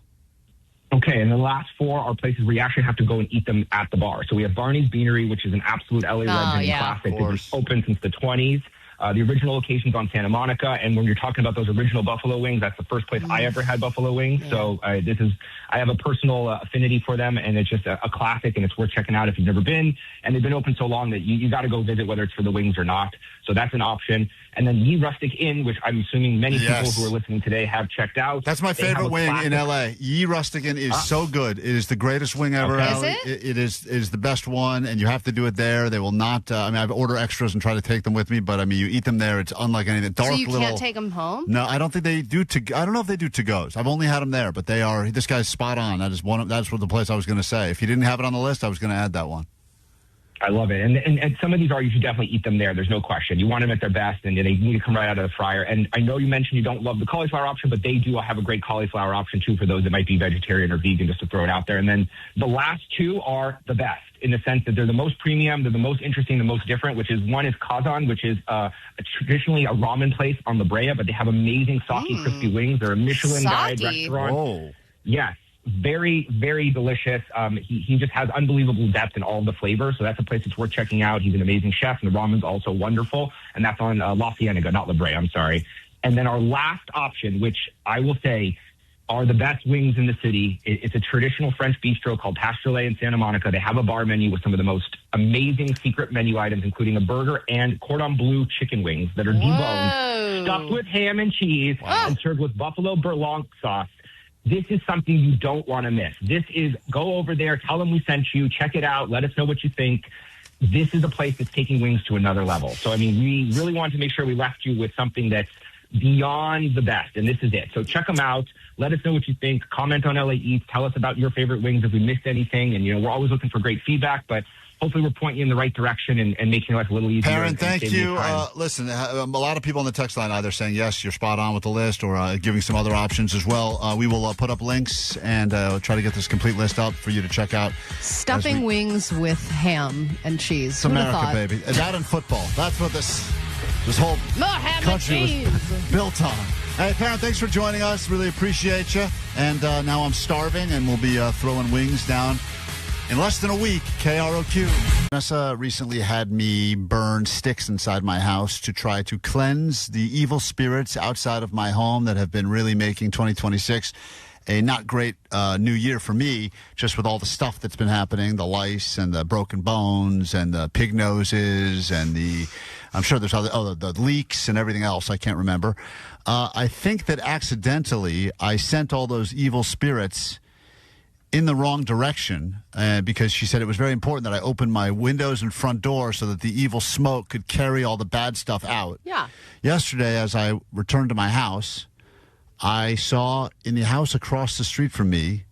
Okay, and the last four are places where you actually have to go and eat them at the bar. So we have Barney's Beanery, which is an absolute LA legend classic. It's been open since the 20s. The original location's on Santa Monica, and when you're talking about those original buffalo wings, that's the first place I ever had buffalo wings. So I have a personal affinity for them, and it's just a classic, and it's worth checking out if you've never been. And they've been open so long that you got to go visit, whether it's for the wings or not. So that's an option. And then Ye Rustic Inn, which I'm assuming many people who are listening today have checked out. That's my favorite wing in L.A. Ye Rustic Inn is so good. It is the greatest wing ever. Okay. Is it is the best one, and you have to do it there. They will not. I've ordered extras and try to take them with me, but you eat them there. It's unlike anything. So you can't take them home? No, I don't think they do. I don't know if they do to-goes. I've only had them there, but they are. This guy's spot on. That's what the place I was going to say. If you didn't have it on the list, I was going to add that one. I love it. And some of these you should definitely eat them there. There's no question. You want them at their best, and they need to come right out of the fryer. And I know you mentioned you don't love the cauliflower option, but they do have a great cauliflower option, too, for those that might be vegetarian or vegan, just to throw it out there. And then the last two are the best in the sense that they're the most premium, they're the most interesting, the most different, which is one is Kazan, which is traditionally a ramen place on La Brea, but they have amazing sake crispy wings. They're a Michelin-guide restaurant. Oh. Yes. Very, very delicious. He just has unbelievable depth in all of the flavors, so that's a place that's worth checking out. He's an amazing chef, and the ramen's also wonderful, and that's on La Cienega, not La Brea, I'm sorry. And then our last option, which I will say are the best wings in the city, it's a traditional French bistro called Pastourlet in Santa Monica. They have a bar menu with some of the most amazing secret menu items, including a burger and cordon bleu chicken wings that are deboned, stuffed with ham and cheese, and served with buffalo burlonque sauce. This is something you don't want to miss. This is, go over there, tell them we sent you, check it out, let us know what you think. This is a place that's taking wings to another level. So, we really wanted to make sure we left you with something that's beyond the best, and this is it. So check them out. Let us know what you think. Comment on LA Eats. Tell us about your favorite wings if we missed anything. And, we're always looking for great feedback, but hopefully we're pointing you in the right direction and making life a little easier. Perrin, thank you. Listen, a lot of people on the text line either saying, yes, you're spot on with the list, or giving some other options as well. We will put up links and try to get this complete list up for you to check out. Stuffing wings with ham and cheese. It's America, baby. That and football. That's what this whole country was built on. Hey, Perrin, thanks for joining us. Really appreciate you. And now I'm starving, and we'll be throwing wings down in less than a week. KROQ. Vanessa recently had me burn sticks inside my house to try to cleanse the evil spirits outside of my home that have been really making 2026 a not great new year for me, just with all the stuff that's been happening, the lice and the broken bones and the pig noses and I'm sure there's the leaks and everything else. I can't remember. I think that accidentally I sent all those evil spirits in the wrong direction because she said it was very important that I open my windows and front door so that the evil smoke could carry all the bad stuff out. Yeah. Yesterday, as I returned to my house, I saw in the house across the street from me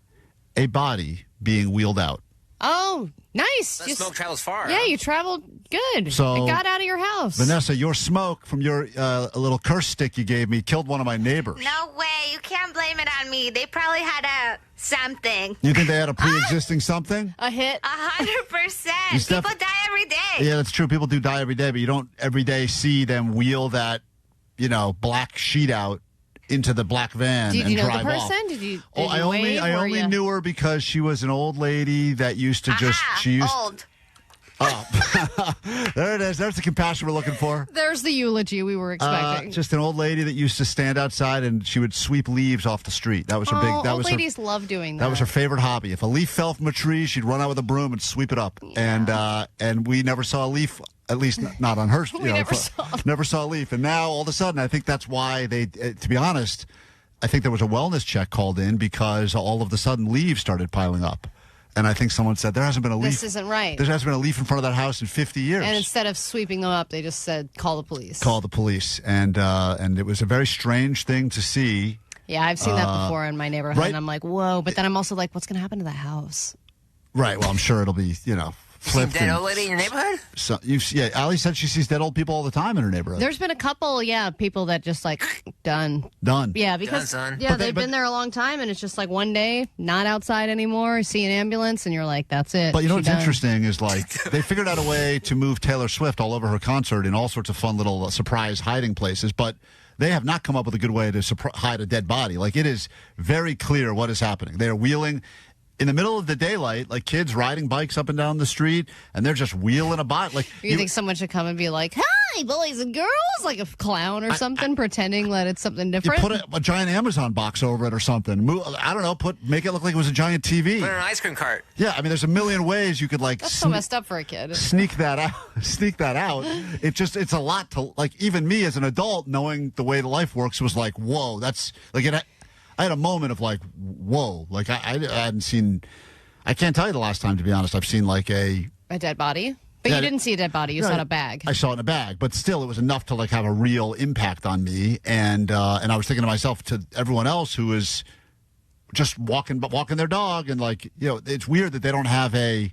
a body being wheeled out. Oh, nice. That smoke travels far. Yeah, you traveled good. So, it got out of your house. Vanessa, your smoke from your little curse stick you gave me killed one of my neighbors. No way. You can't blame it on me. They probably had something. You think they had a pre-existing something? A hit? 100%. People die every day. Yeah, that's true. People do die every day, but you don't every day see them wheel that, black sheet out into the black van and drive off. Did you know the person? Did you I only knew her because she was an old lady that used to old. Oh, there it is. There's the compassion we're looking for. There's the eulogy we were expecting. Just an old lady that used to stand outside and she would sweep leaves off the street. That was her big. Old ladies love doing that. That was her favorite hobby. If a leaf fell from a tree, she'd run out with a broom and sweep it up. Yeah. And we never saw a leaf. At least not on her. Never saw a leaf. And now all of a sudden, I think that's why they. To be honest, I think there was a wellness check called in because all of a sudden leaves started piling up. And I think someone said, there hasn't been a leaf. This isn't right. There hasn't been a leaf in front of that house in 50 years. And instead of sweeping them up, they just said, call the police. Call the police. And it was a very strange thing to see. Yeah, I've seen that before in my neighborhood. Right? And I'm like, whoa. But then I'm also like, what's going to happen to the house? Right. Well, I'm sure it'll be, flipped. Dead old lady in your neighborhood? So Allie said she sees dead old people all the time in her neighborhood. There's been a couple, people that just like, done. Yeah, because done. they've been there a long time, and it's just like one day, not outside anymore, see an ambulance, and you're like, that's it. But what's interesting is they figured out a way to move Taylor Swift all over her concert in all sorts of fun little surprise hiding places, but they have not come up with a good way to hide a dead body. Like, it is very clear what is happening. They are wheeling in the middle of the daylight, like kids riding bikes up and down the street, and they're just wheeling a body. Like, you think someone should come and be like, hi, boys and girls, like a clown or something, pretending that it's something different? You put a giant Amazon box over it or something. I don't know, make it look like it was a giant TV. Put it in an ice cream cart. Yeah, I mean, there's a million ways you could, That's so messed up for a kid. Sneak that out. It's a lot to, even me as an adult, knowing the way the life works, was like, whoa, that's, I had a moment of like, whoa, like I hadn't seen, I can't tell you the last time, to be honest, I've seen like a dead body? But you didn't see a dead body, you saw it in a bag. I saw it in a bag, but still it was enough to have a real impact on me. And I was thinking to myself, to everyone else who is just walking their dog, and it's weird that they don't have any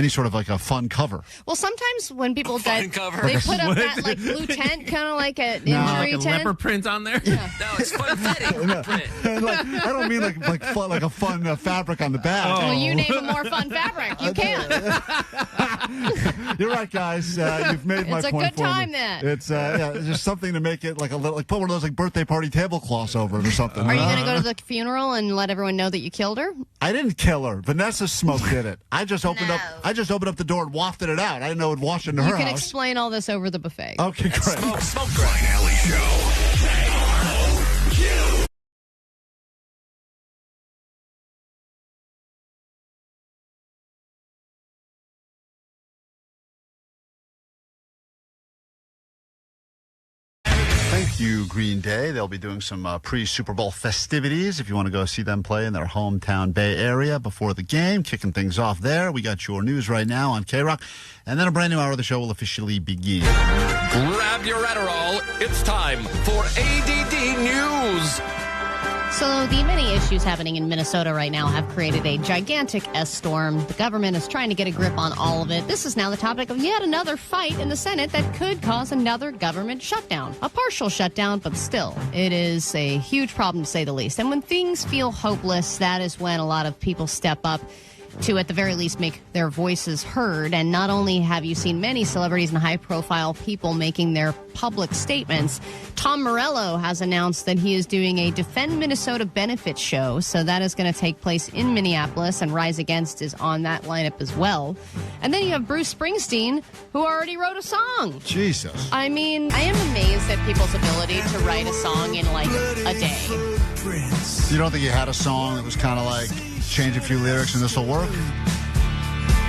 sort of a fun cover. Well, sometimes when people die, cover. they put up that blue tent, kind of like an injury tent. Leopard print on there. Yeah. No, it's fun print. I don't mean like a fun fabric on the back. Well, you name a more fun fabric. You can. You're right, guys. You've made my point. It's a good for time me. then. It's just something to make it put one of those birthday party tablecloths over it or something. Are you going to go to the funeral and let everyone know that you killed her? I didn't kill her. Vanessa Smoke did it. I just opened up the door and wafted it out. I didn't know it would wash into her house. You can explain all this over the buffet. Okay, great. Smoke Klein Alley Show. Thank you, Green Day. They'll be doing some pre-Super Bowl festivities if you want to go see them play in their hometown Bay Area before the game, kicking things off there. We got your news right now on KROQ, and then a brand new hour of the show will officially begin. Grab your Adderall. It's time for A.D.D. News. So the many issues happening in Minnesota right now have created a gigantic S-storm. The government is trying to get a grip on all of it. This is now the topic of yet another fight in the Senate that could cause another government shutdown. A partial shutdown, but still, it is a huge problem to say the least. And when things feel hopeless, that is when a lot of people step up to, at the very least, make their voices heard. And not only have you seen many celebrities and high-profile people making their public statements, Tom Morello has announced that he is doing a Defend Minnesota benefit show. So that is going to take place in Minneapolis, and Rise Against is on that lineup as well. And then you have Bruce Springsteen, who already wrote a song. Jesus. I mean, I am amazed at people's ability to write a song in like a day. You don't think you had a song that was kind of like, change a few lyrics and this will work?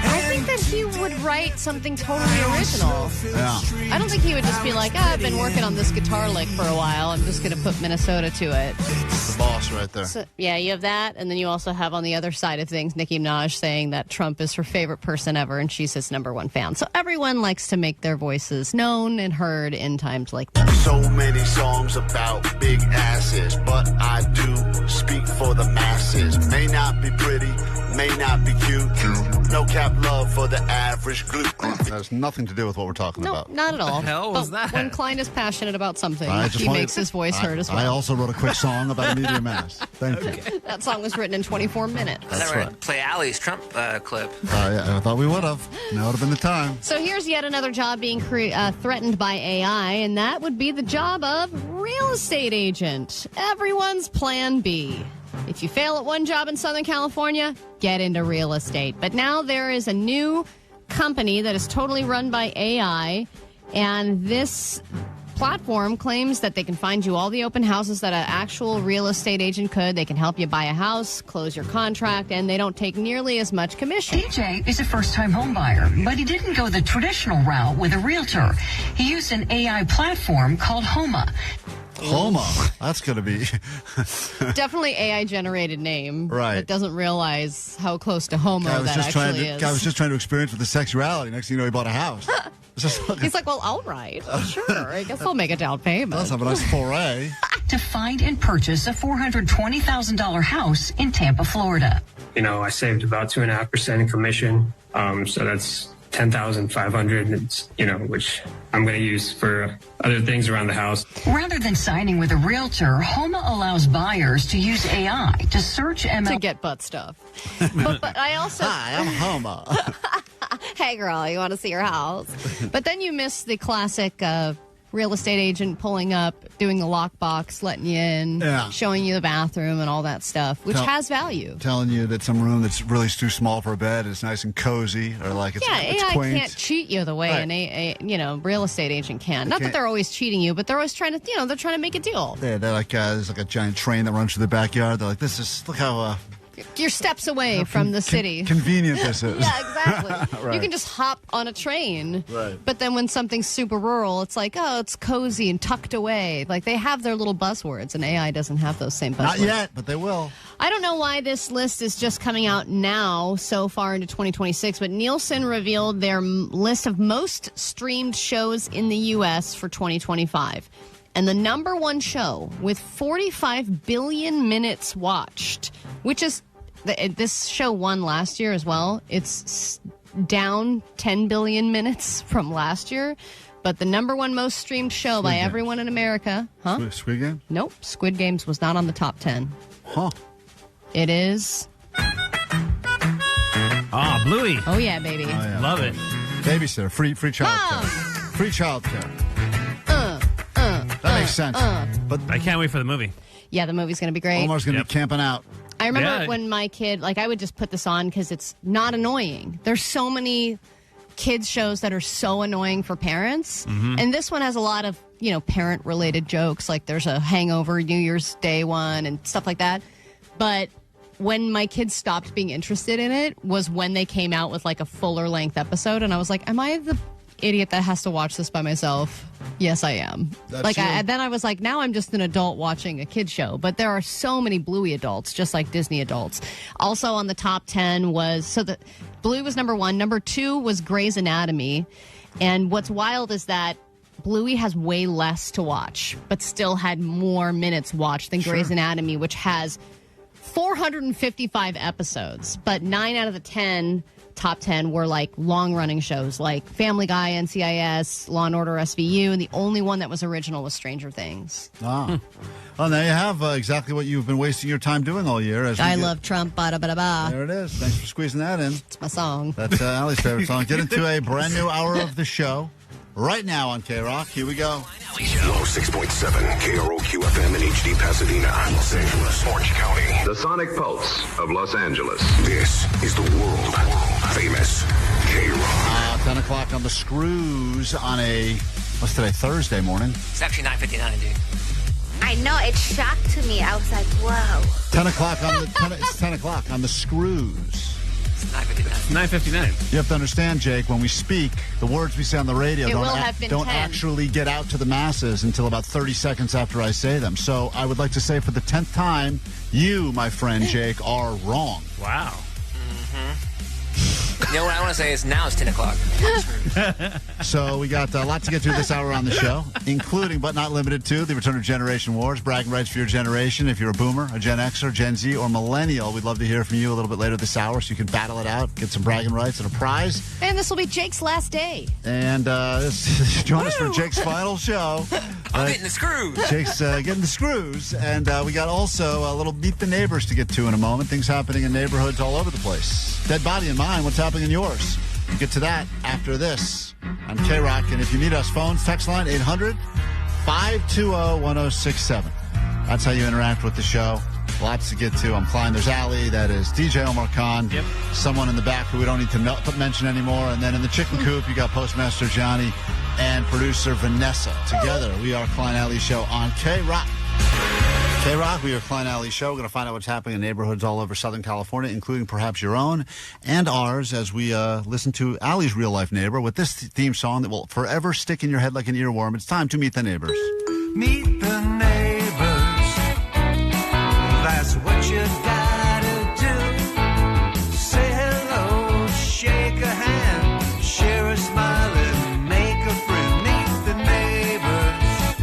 I think that he would write something totally original. Yeah. I don't think he would just be like, I've been working on this guitar lick for a while. I'm just going to put Minnesota to it. The boss right there. So, yeah, you have that. And then you also have on the other side of things, Nicki Minaj saying that Trump is her favorite person ever and she's his #1 fan. So everyone likes to make their voices known and heard in times like this. So many songs about big asses, but I do speak for the masses. May not be pretty, may not be cute. No cap love for the average glute. That has nothing to do with what we're talking about. No, not at all. What the hell was that? When Klein is passionate about something, he makes his voice heard as well. I also wrote a quick song about a medium ass. Thank you. That song was written in 24 minutes. I thought we were going to play Allie's Trump clip. Yeah, I thought we would have. Now would have been the time. So here's yet another job being threatened by AI, and that would be the job of real estate agent. Everyone's plan B. If you fail at one job in Southern California, get into real estate. But now there is a new company that is totally run by AI, and this platform claims that they can find you all the open houses that an actual real estate agent could. They can help you buy a house, close your contract, and they don't take nearly as much commission. TJ is a first-time home buyer, but he didn't go the traditional route with a realtor. He used an AI platform called Homa. Homa. That's going to be... Definitely AI-generated name. Right. That doesn't realize how close to homo that actually is. Guy was just trying to experience with the sexuality. Next thing you know, he bought a house. He's like, well, all right. Sure. I guess I'll make a down payment. Let's have a nice foray. To find and purchase a $420,000 house in Tampa, Florida. I saved about 2.5% in commission. So that's $10,500, which I'm going to use for other things around the house. Rather than signing with a realtor, Homa allows buyers to use AI to search to get butt stuff. But I also... Hi, I'm Homa. Hey, girl, you want to see your house? But then you miss the classic real estate agent pulling up, doing the lockbox, letting you in, showing you the bathroom and all that stuff, which has value. Telling you that some room that's really too small for a bed is nice and cozy, or like it's quaint. AI can't cheat you the way an real estate agent can. Not that they're always cheating you, but they're always trying to, they're trying to make a deal. Yeah, they're like there's like a giant train that runs through the backyard. They're like, look how. You're steps away from the city. Convenient this is. Yeah, exactly. Right. You can just hop on a train. Right. But then when something's super rural, it's like, oh, it's cozy and tucked away. Like, they have their little buzzwords, and AI doesn't have those same buzzwords. Not yet, but they will. I don't know why this list is just coming out now, so far into 2026, but Nielsen revealed their list of most streamed shows in the U.S. for 2025. And the number one show with 45 billion minutes watched, which is, this show won last year as well. It's down 10 billion minutes from last year. But the number one most streamed show by everyone in America. Huh? Squid Game? Nope. Squid Games was not on the top 10. Huh. It is. Bluey. Oh, yeah, baby. Oh, yeah. Love it. Babysitter. Free child care. Free child care. That makes sense. But I can't wait for the movie. Yeah, the movie's going to be great. Omar's going to be camping out. I remember when my kid, I would just put this on because it's not annoying. There's so many kids shows that are so annoying for parents. Mm-hmm. And this one has a lot of, parent-related jokes. Like there's a Hangover New Year's Day one and stuff like that. But when my kids stopped being interested in it was when they came out with a fuller-length episode. And I was like, am I the idiot that has to watch this by myself? Yes, I am. Then I was like, now I'm just an adult watching a kid show. But there are so many Bluey adults, just like Disney adults. Also on the top 10 was, Bluey was number one. Number two was Grey's Anatomy. And what's wild is that Bluey has way less to watch, but still had more minutes watched than Grey's Anatomy, which has 455 episodes. But 9 out of the top 10 were long-running shows like Family Guy, NCIS, Law & Order SVU, and the only one that was original was Stranger Things. Well, there you have exactly what you've been wasting your time doing all year. I love Trump, ba-da-ba-da-ba. There it is. Thanks for squeezing that in. It's my song. That's Allie's favorite song. Get into a brand new hour of the show right now on KROQ. Here we go. 106.7 KROQ FM in HD Pasadena, Los Angeles, Orange County. The Sonic Pulse of Los Angeles. This is the world famous KROQ. 10 o'clock on the screws on what's today, Thursday morning? It's actually 9:59, dude. I know, it shocked to me. I was like, whoa. 10 o'clock it's 10 o'clock on the screws. It's 9:59. You have to understand, Jake, when we speak, the words we say on the radio don't actually get out to the masses until about 30 seconds after I say them. So I would like to say for the 10th time, you, my friend Jake, are wrong. Wow. You know what I want to say is now it's 10 o'clock. So we got a lot to get to this hour on the show, including but not limited to the return of Generation Wars, bragging rights for your generation. If you're a boomer, a Gen Xer, Gen Z, or millennial, we'd love to hear from you a little bit later this hour so you can battle it out, get some bragging rights and a prize. And this will be Jake's last day. And join us for Jake's final show. I'm getting the screws. Jake's getting the screws. And we got also a little Meet the Neighbors to get to in a moment. Things happening in neighborhoods all over the place. Dead body in mine. What's happening in yours? We'll get to that after this on KROQ. And if you need us, phones, text line 800-520-1067. That's how you interact with the show. Lots to get to. I'm Klein. There's Allie. That is DJ Omar Khan. Yep. Someone in the back who we don't need to mention anymore. And then in the chicken coop, you got Postmaster Johnny and producer Vanessa. Together, we are Klein Alley Show on KROQ. KROQ, we are Klein Alley Show. We're going to find out what's happening in neighborhoods all over Southern California, including perhaps your own and ours, as we listen to Allie's real-life neighbor with this theme song that will forever stick in your head like an earworm. It's time to meet the neighbors. Meet the neighbors. That's what you gotta do. Say hello, shake a hand, share a smile and make a friend. Meet the neighbors.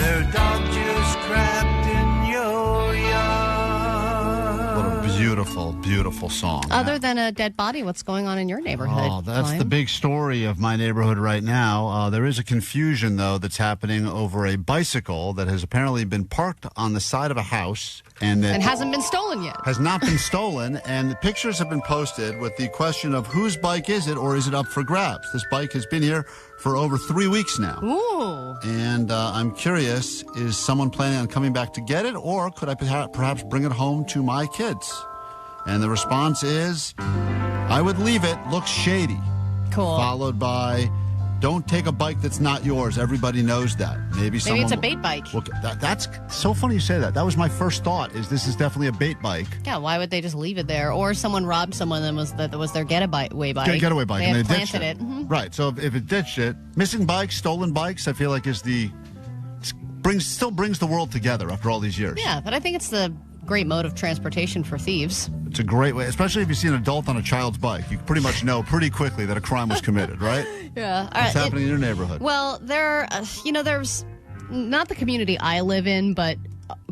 Their dog just crapped in your yard. What a beautiful, beautiful song. Other than a dead body, what's going on in your neighborhood? Oh, that's Klein? the big story of my neighborhood right now. There is a confusion, though, that's happening over a bicycle that has apparently been parked on the side of a house. And hasn't been stolen yet. Has not been stolen, and the pictures have been posted with the question of whose bike is it, or is it up for grabs? This bike has been here for over 3 weeks now. Ooh. And I'm curious, is someone planning on coming back to get it, or could I perhaps bring it home to my kids? And the response is, I would leave it, looks shady. Cool. Followed by, don't take a bike that's not yours. Everybody knows that. Maybe it's a bait bike. Well, that's so funny you say that. That was my first thought, is this is definitely a bait bike. Yeah, why would they just leave it there? Or someone robbed someone that was their getaway bike. Getaway bike. They and they planted ditched it. Mm-hmm. Right, so if it ditched it, missing bikes, stolen bikes, I feel like still brings the world together after all these years. Yeah, but I think it's the great mode of transportation for thieves. It's a great way, especially if you see an adult on a child's bike. You pretty much know pretty quickly that a crime was committed, right? Yeah. What's happening in your neighborhood? Well, there's not the community I live in, but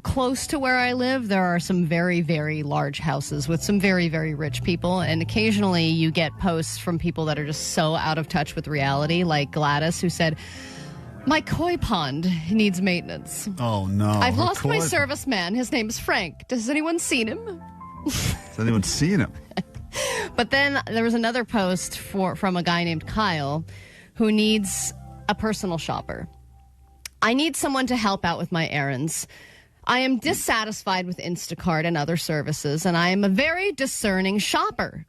close to where I live, there are some very, very large houses with some very, very rich people. And occasionally you get posts from people that are just so out of touch with reality, like Gladys, who said, my koi pond needs maintenance. Oh, no. I've lost my serviceman. His name is Frank. Has anyone seen him? Has anyone seen him? But then there was another post from a guy named Kyle who needs a personal shopper. I need someone to help out with my errands. I am dissatisfied with Instacart and other services, and I am a very discerning shopper.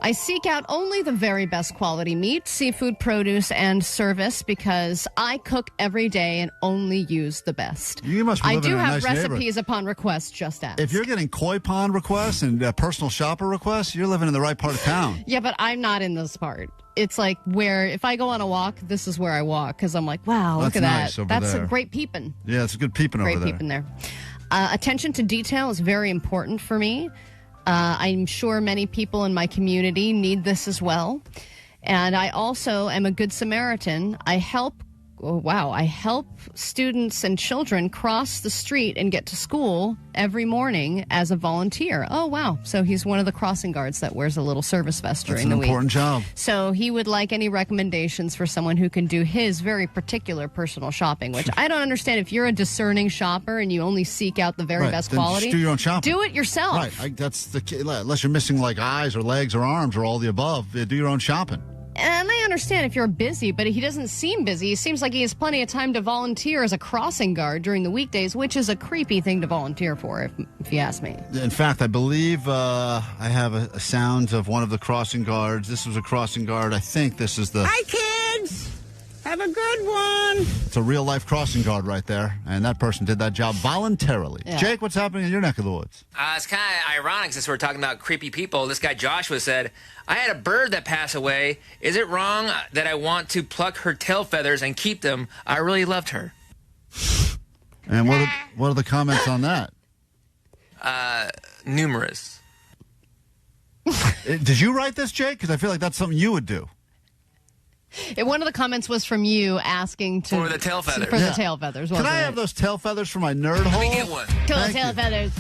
I seek out only the very best quality meat, seafood, produce, and service because I cook every day and only use the best. You must be living in a nice recipes neighborhood. Upon request, just ask. If you're getting koi pond requests and personal shopper requests, you're living in the right part of town. Yeah, but I'm not in this part. It's like where if I go on a walk, this is where I walk because I'm like, wow, look at nice that. That's a great peeping. Yeah, it's a good peeping over there. Great peeping there. Attention to detail is very important for me. I'm sure many people in my community need this as well. And I also am a good Samaritan. I help students and children cross the street and get to school every morning as a volunteer. Oh, wow. So he's one of the crossing guards that wears a little service vest during the week. That's an important job. So he would like any recommendations for someone who can do his very particular personal shopping, which I don't understand. If you're a discerning shopper and you only seek out the very best quality, just do your own shopping. Do it yourself. Right. That's the key. Unless you're missing like eyes or legs or arms or all the above, do your own shopping. And I understand if you're busy, but he doesn't seem busy. He seems like he has plenty of time to volunteer as a crossing guard during the weekdays, which is a creepy thing to volunteer for, if you ask me. In fact, I believe I have a sound of one of the crossing guards. This was a crossing guard. I think this is the... Hi, kids! Have a good one! It's a real-life crossing guard right there, and that person did that job voluntarily. Yeah. Jake, what's happening in your neck of the woods? It's kind of ironic since we're talking about creepy people. This guy Joshua said, I had a bird that passed away. Is it wrong that I want to pluck her tail feathers and keep them? I really loved her. And what are the comments on that? Numerous. Did you write this, Jake? Because I feel like that's something you would do. One of the comments was from you asking for the tail feathers. The tail feathers. Can I have those tail feathers for my nerd hole? Let me get one. Tail feathers.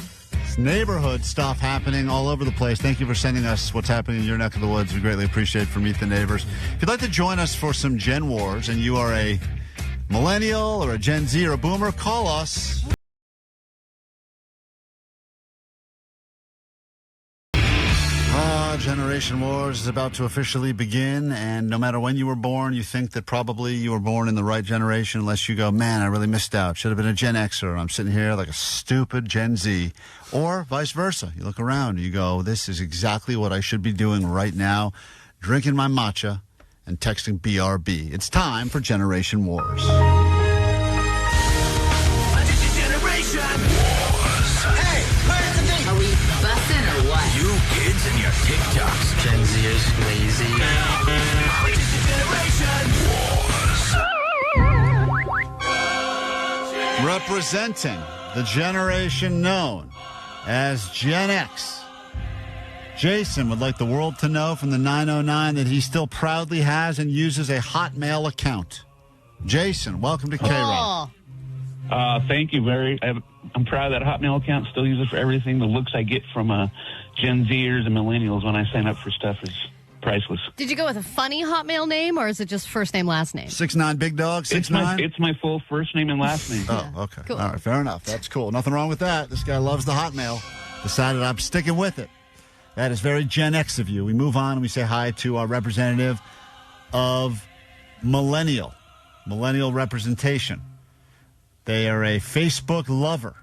It's neighborhood stuff happening all over the place. Thank you for sending us what's happening in your neck of the woods. We greatly appreciate for Meet the Neighbors. If you'd like to join us for some Gen Wars and you are a millennial or a Gen Z or a boomer, call us. Generation Wars is about to officially begin, and no matter when you were born, you think that probably you were born in the right generation, unless you go, man, I really missed out. Should have been a Gen Xer. I'm sitting here like a stupid Gen Z. Or vice versa. You look around and you go, this is exactly what I should be doing right now, drinking my matcha and texting BRB. It's time for Generation Wars. Are we busting or what? You kids and your TikToks. Gen Z is lazy. Generation Wars. representing the generation known as Gen X, Jason would like the world to know from the 909 that he still proudly has and uses a Hotmail account. Jason, welcome to KROQ. Thank you, Barry. I'm proud of that Hotmail account. Still use it for everything. The looks I get from Gen Zers and millennials when I sign up for stuff is priceless. Did you go with a funny Hotmail name, or is it just first name, last name? 6'9" big dog, 6'9"? It's my full first name and last name. Oh, okay. Cool. All right, fair enough. That's cool. Nothing wrong with that. This guy loves the Hotmail. Decided I'm sticking with it. That is very Gen X of you. We move on and we say hi to our representative of millennial representation. They are a Facebook lover.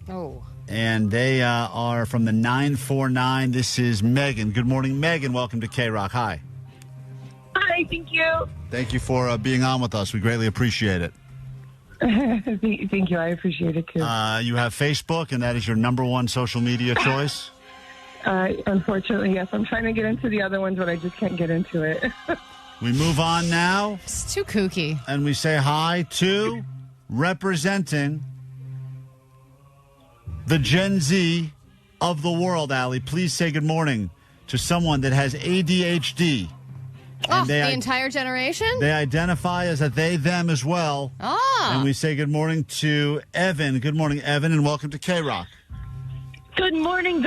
Oh. And they are from the 949. This is Megan. Good morning, Megan. Welcome to KROQ. Hi. Hi, thank you. Thank you for being on with us. We greatly appreciate it. Thank you. I appreciate it, too. You have Facebook, and that is your number one social media choice? Unfortunately, yes. I'm trying to get into the other ones, but I just can't get into it. We move on now. It's too kooky. And we say hi to representing the Gen Z of the world, Allie. Please say good morning to someone that has ADHD. Oh, the entire generation? They identify as a they, them as well. Ah. And we say good morning to Evan. Good morning, Evan, and welcome to KROQ. Good morning,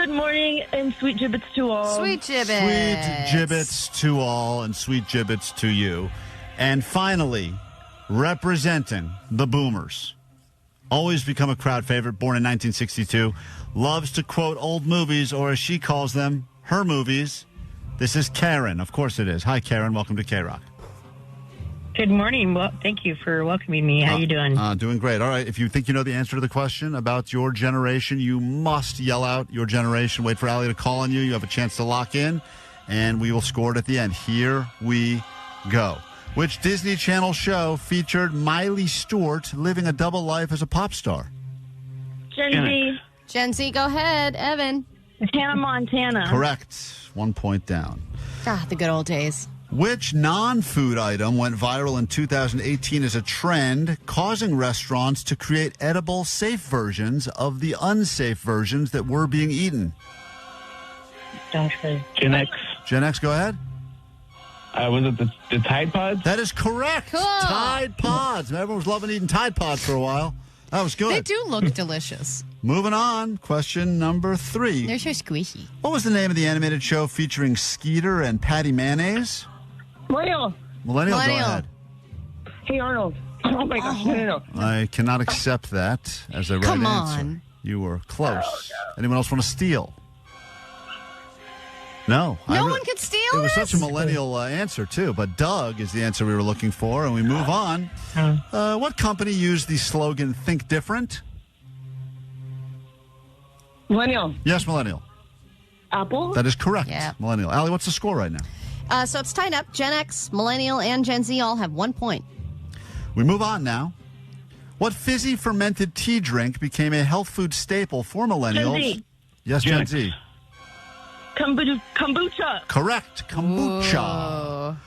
and sweet gibbets to all. Sweet gibbets. Sweet gibbets to all, and sweet gibbets to you. And finally, representing the boomers. Always become a crowd favorite, born in 1962. Loves to quote old movies, or as she calls them, her movies. This is Karen. Of course it is. Hi, Karen. Welcome to KROQ. Good morning. Well, thank you for welcoming me. How you doing? Doing great. All right. If you think you know the answer to the question about your generation, you must yell out your generation. Wait for Allie to call on you. You have a chance to lock in, and we will score it at the end. Here we go. Which Disney Channel show featured Miley Stewart living a double life as a pop star? Gen Z. Gen Z, go ahead. Evan. Hannah Montana. Correct. 1 point down. Ah, the good old days. Which non-food item went viral in 2018 as a trend, causing restaurants to create edible, safe versions of the unsafe versions that were being eaten? Gen X. Gen X, go ahead. Was it the Tide Pods? That is correct. Cool. Tide Pods. Everyone was loving eating Tide Pods for a while. That was good. They do look delicious. Moving on. Question number 3. They're so squishy. What was the name of the animated show featuring Skeeter and Patty Mayonnaise? Millennial. Millennial, go ahead. Hey, Arnold. Oh, my gosh. No. I cannot accept that as a right Come answer. on. You were close. Anyone else want to steal? No. No one could steal It was this? such a millennial answer, too. But Doug is the answer we were looking for, and we move on. What company used the slogan, Think Different? Millennial. Yes, Millennial. Apple. That is correct. Yeah. Millennial. Allie, what's the score right now? So it's tied up. Gen X, Millennial, and Gen Z all have 1 point. We move on now. What fizzy fermented tea drink became a health food staple for millennials? Gen Z. Yes, Gen Z. Kombucha. Correct. Kombucha.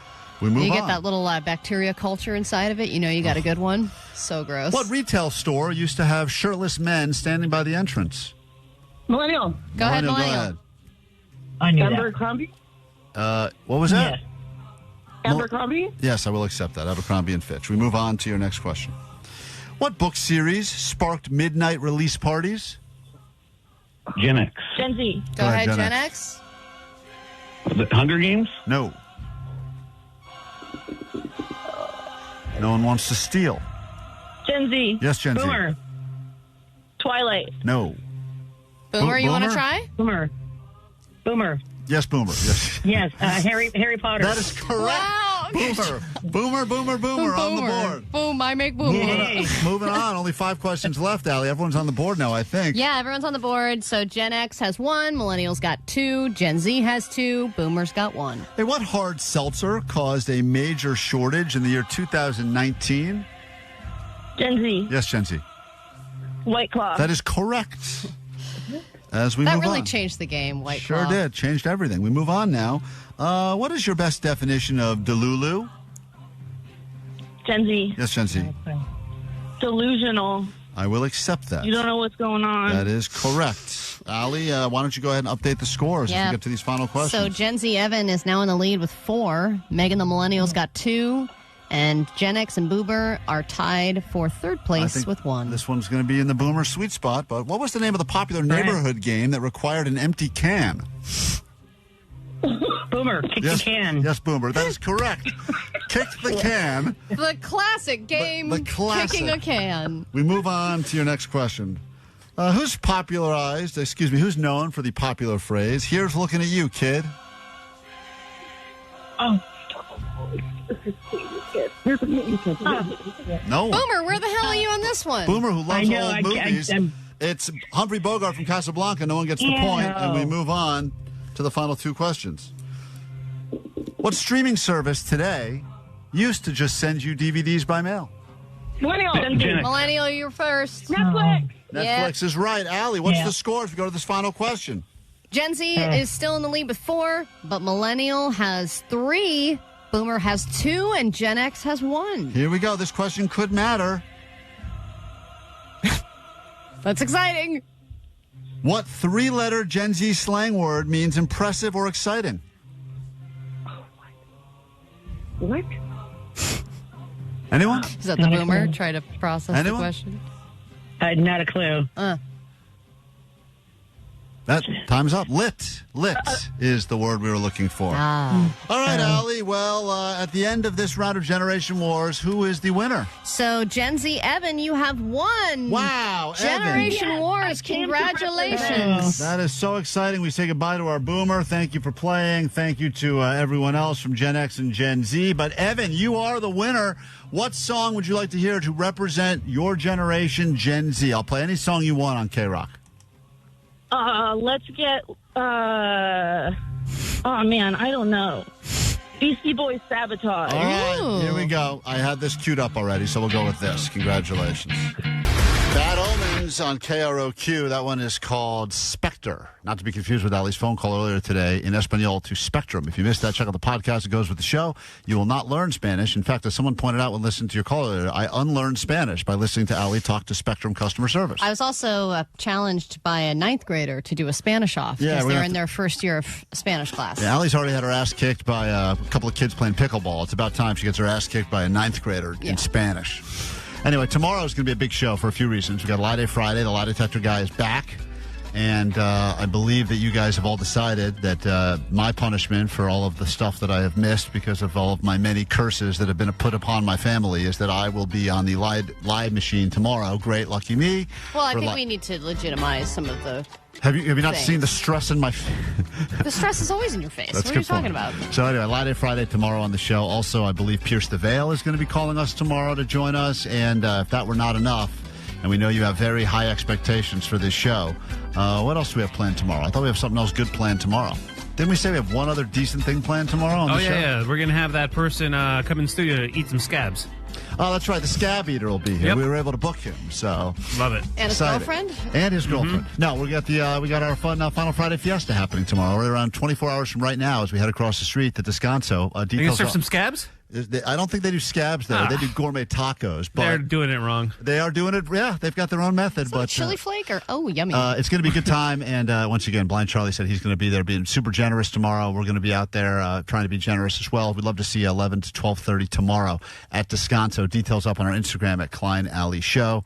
We move on. You get that little bacteria culture inside of it. You know you got a good one. So gross. What retail store used to have shirtless men standing by the entrance? Millennial. Go ahead, Millennial. Millennial. I knew Abercrombie. What was that? Abercrombie. Yes, I will accept that. Abercrombie and Fitch. We move on to your next question. What book series sparked midnight release parties? Gen X. Gen Z. Go ahead, Gen X. The Hunger Games? No. No one wants to steal. Gen Z. Yes, Gen Z. Boomer. Twilight. No. Boomer, you want to try? Boomer. Yes, Boomer. Yes. Yes. Harry Potter. That is correct. Wow. Boomer on the board. Boom, I make boomer. Moving on. Only 5 questions left, Allie. Everyone's on the board now, I think. Yeah, everyone's on the board. So Gen X has 1, Millennials got 2, Gen Z has 2, Boomers got 1. Hey, what hard seltzer caused a major shortage in the year 2019? Gen Z. Yes, Gen Z. White Claw. That is correct. As we That move really on. changed the game, White Sure Claw. did. Changed everything. We move on now. What is your best definition of Delulu? Gen Z. Yes, Gen Z. Delusional. I will accept that. You don't know what's going on. That is correct. Allie, why don't you go ahead and update the scores as we get to these final questions. So Gen Z Evan is now in the lead with 4. Megan the Millennials got 2. And Gen X and Boomer are tied for third place with 1. This one's going to be in the Boomer sweet spot. But what was the name of the popular neighborhood game that required an empty can? Boomer, kick the can. Yes, Boomer. That is correct. Kicked the can. The classic game, kicking a can. We move on to your next question. Who's known for the popular phrase, "Here's looking at you, kid"? Oh. No. Boomer, where the hell are you on this one? Boomer, who loves old movies. It's Humphrey Bogart from Casablanca. No one gets the point, and we move on to the final 2 questions. What streaming service today used to just send you DVDs by mail? Millennial, you're first. Netflix. Netflix is right. Allie, what's the score as we go to this final question? Gen Z is still in the lead with 4, but Millennial has 3. Boomer has 2, and Gen X has 1. Here we go. This question could matter. That's exciting. What 3-letter Gen Z slang word means impressive or exciting? What? Anyone? Is that the Boomer? Try to process the question. Not a clue. That time's up. Lit is the word we were looking for. All right, Allie. Well, at the end of this round of Generation Wars, who is the winner? So, Gen Z Evan, you have won. Wow, Generation Wars. Congratulations. That is so exciting. We say goodbye to our Boomer. Thank you for playing. Thank you to everyone else from Gen X and Gen Z. But, Evan, you are the winner. What song would you like to hear to represent your generation, Gen Z? I'll play any song you want on KROQ. Let's get, oh man, I don't know. Beastie Boys Sabotage. All right, here we go. I had this queued up already, so we'll go with this. Congratulations. Bad Omens on KROQ. That one is called Spectre. Not to be confused with Ali's phone call earlier today in Espanol to Spectrum. If you missed that, check out the podcast. It goes with the show. You will not learn Spanish. In fact, as someone pointed out when listening to your call earlier, I unlearned Spanish by listening to Ali talk to Spectrum customer service. I was also challenged by a 9th grader to do a Spanish off because they're in their first year of Spanish class. Yeah, Ali's already had her ass kicked by a couple of kids playing pickleball. It's about time she gets her ass kicked by a 9th grader in Spanish. Anyway, tomorrow is going to be a big show for a few reasons. We've got Lie Day Friday. The lie detector guy is back. And I believe that you guys have all decided that my punishment for all of the stuff that I have missed because of all of my many curses that have been put upon my family is that I will be on the lie machine tomorrow. Great, lucky me. Well, I think we need to legitimize some of the... Have you not seen the stress in my face? The stress is always in your face. What are you talking about? So anyway, Lie Day Friday tomorrow on the show. Also, I believe Pierce the Veil is going to be calling us tomorrow to join us. And if that were not enough, and we know you have very high expectations for this show, what else do we have planned tomorrow? I thought we have something else good planned tomorrow. Didn't we say we have one other decent thing planned tomorrow on the show? Yeah. We're going to have that person come in the studio to eat some scabs. Oh, that's right. The scab eater will be here. Yep. We were able to book him, so love it. And his girlfriend. And his girlfriend. No, we got our fun Final Friday Fiesta happening tomorrow. We're around 24 hours from right now as we head across the street to Descanso. Are you going to serve some scabs? I don't think they do scabs there. They do gourmet tacos. But they're doing it wrong. They are doing it. Yeah, they've got their own method. But chili flake or yummy. It's going to be a good time. And once again, Blind Charlie said he's going to be there, being super generous tomorrow. We're going to be out there trying to be generous as well. We'd love to see you 11 to 12:30 tomorrow at Descanso. Details up on our Instagram at Klein Alley Show.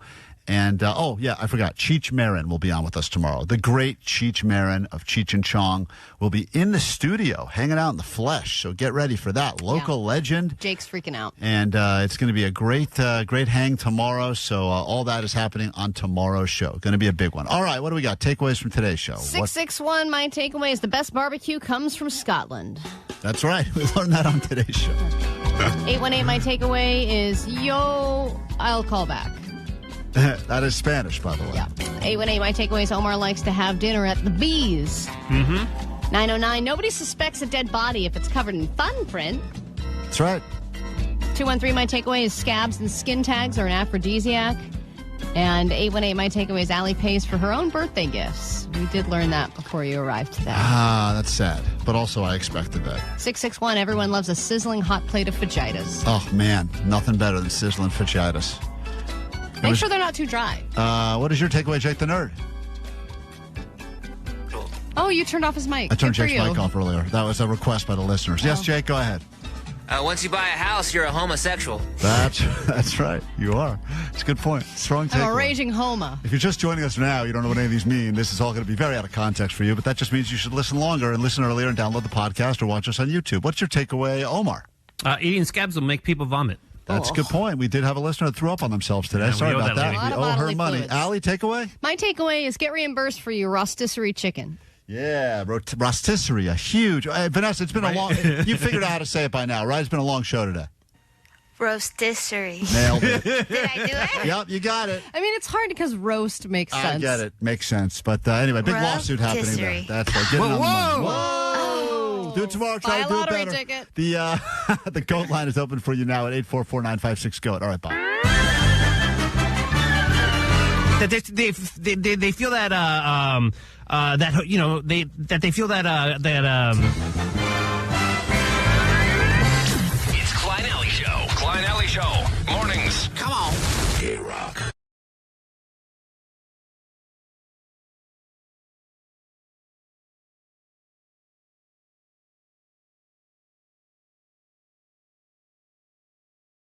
And, I forgot. Cheech Marin will be on with us tomorrow. The great Cheech Marin of Cheech and Chong will be in the studio, hanging out in the flesh. So get ready for that. Local legend. Jake's freaking out. And it's going to be a great hang tomorrow. So all that is happening on tomorrow's show. Going to be a big one. All right, what do we got? Takeaways from today's show. 661, my takeaway is the best barbecue comes from Scotland. That's right. We learned that on today's show. 818, my takeaway is, I'll call back. That is Spanish, by the way. Yeah. 818, my takeaway is Omar likes to have dinner at the Bees. 909, nobody suspects a dead body if it's covered in fun print. That's right. 213, my takeaway is scabs and skin tags are an aphrodisiac. And 818, my takeaway is Allie pays for her own birthday gifts. We did learn that before you arrived today. That's sad. But also I expected that. 661, everyone loves a sizzling hot plate of fajitas. Oh, man. Nothing better than sizzling fajitas. Make sure they're not too dry. What is your takeaway, Jake the Nerd? Oh, you turned off his mic. I turned Good for Jake's you. mic off earlier. That was a request by the listeners. Yes, Jake, go ahead. Once you buy a house, you're a homosexual. That's right. You are. It's a good point. Strong takeaway. I'm a raging homo. If you're just joining us now, you don't know what any of these mean. This is all going to be very out of context for you, but that just means you should listen longer and listen earlier and download the podcast or watch us on YouTube. What's your takeaway, Omar? Eating scabs will make people vomit. That's a good point. We did have a listener that threw up on themselves today. Yeah, Sorry about that. lady. We owe her money. Fluids. Allie, takeaway? My takeaway is get reimbursed for your rotisserie chicken. Yeah, rotisserie, a huge. Vanessa, it's been a long. You figured out how to say it by now, right? It's been a long show today. Rotisserie. Nailed it. Did I do it? Yep, you got it. I mean, it's hard because roast makes sense. I get it. Makes sense. But anyway, big lawsuit happening there. That's right. Getting on the money. Whoa! Do it tomorrow. Try to do it better. Ticket. The GOAT line is open for you now at 844-956-GOAT. All right, bye. That they feel that they feel that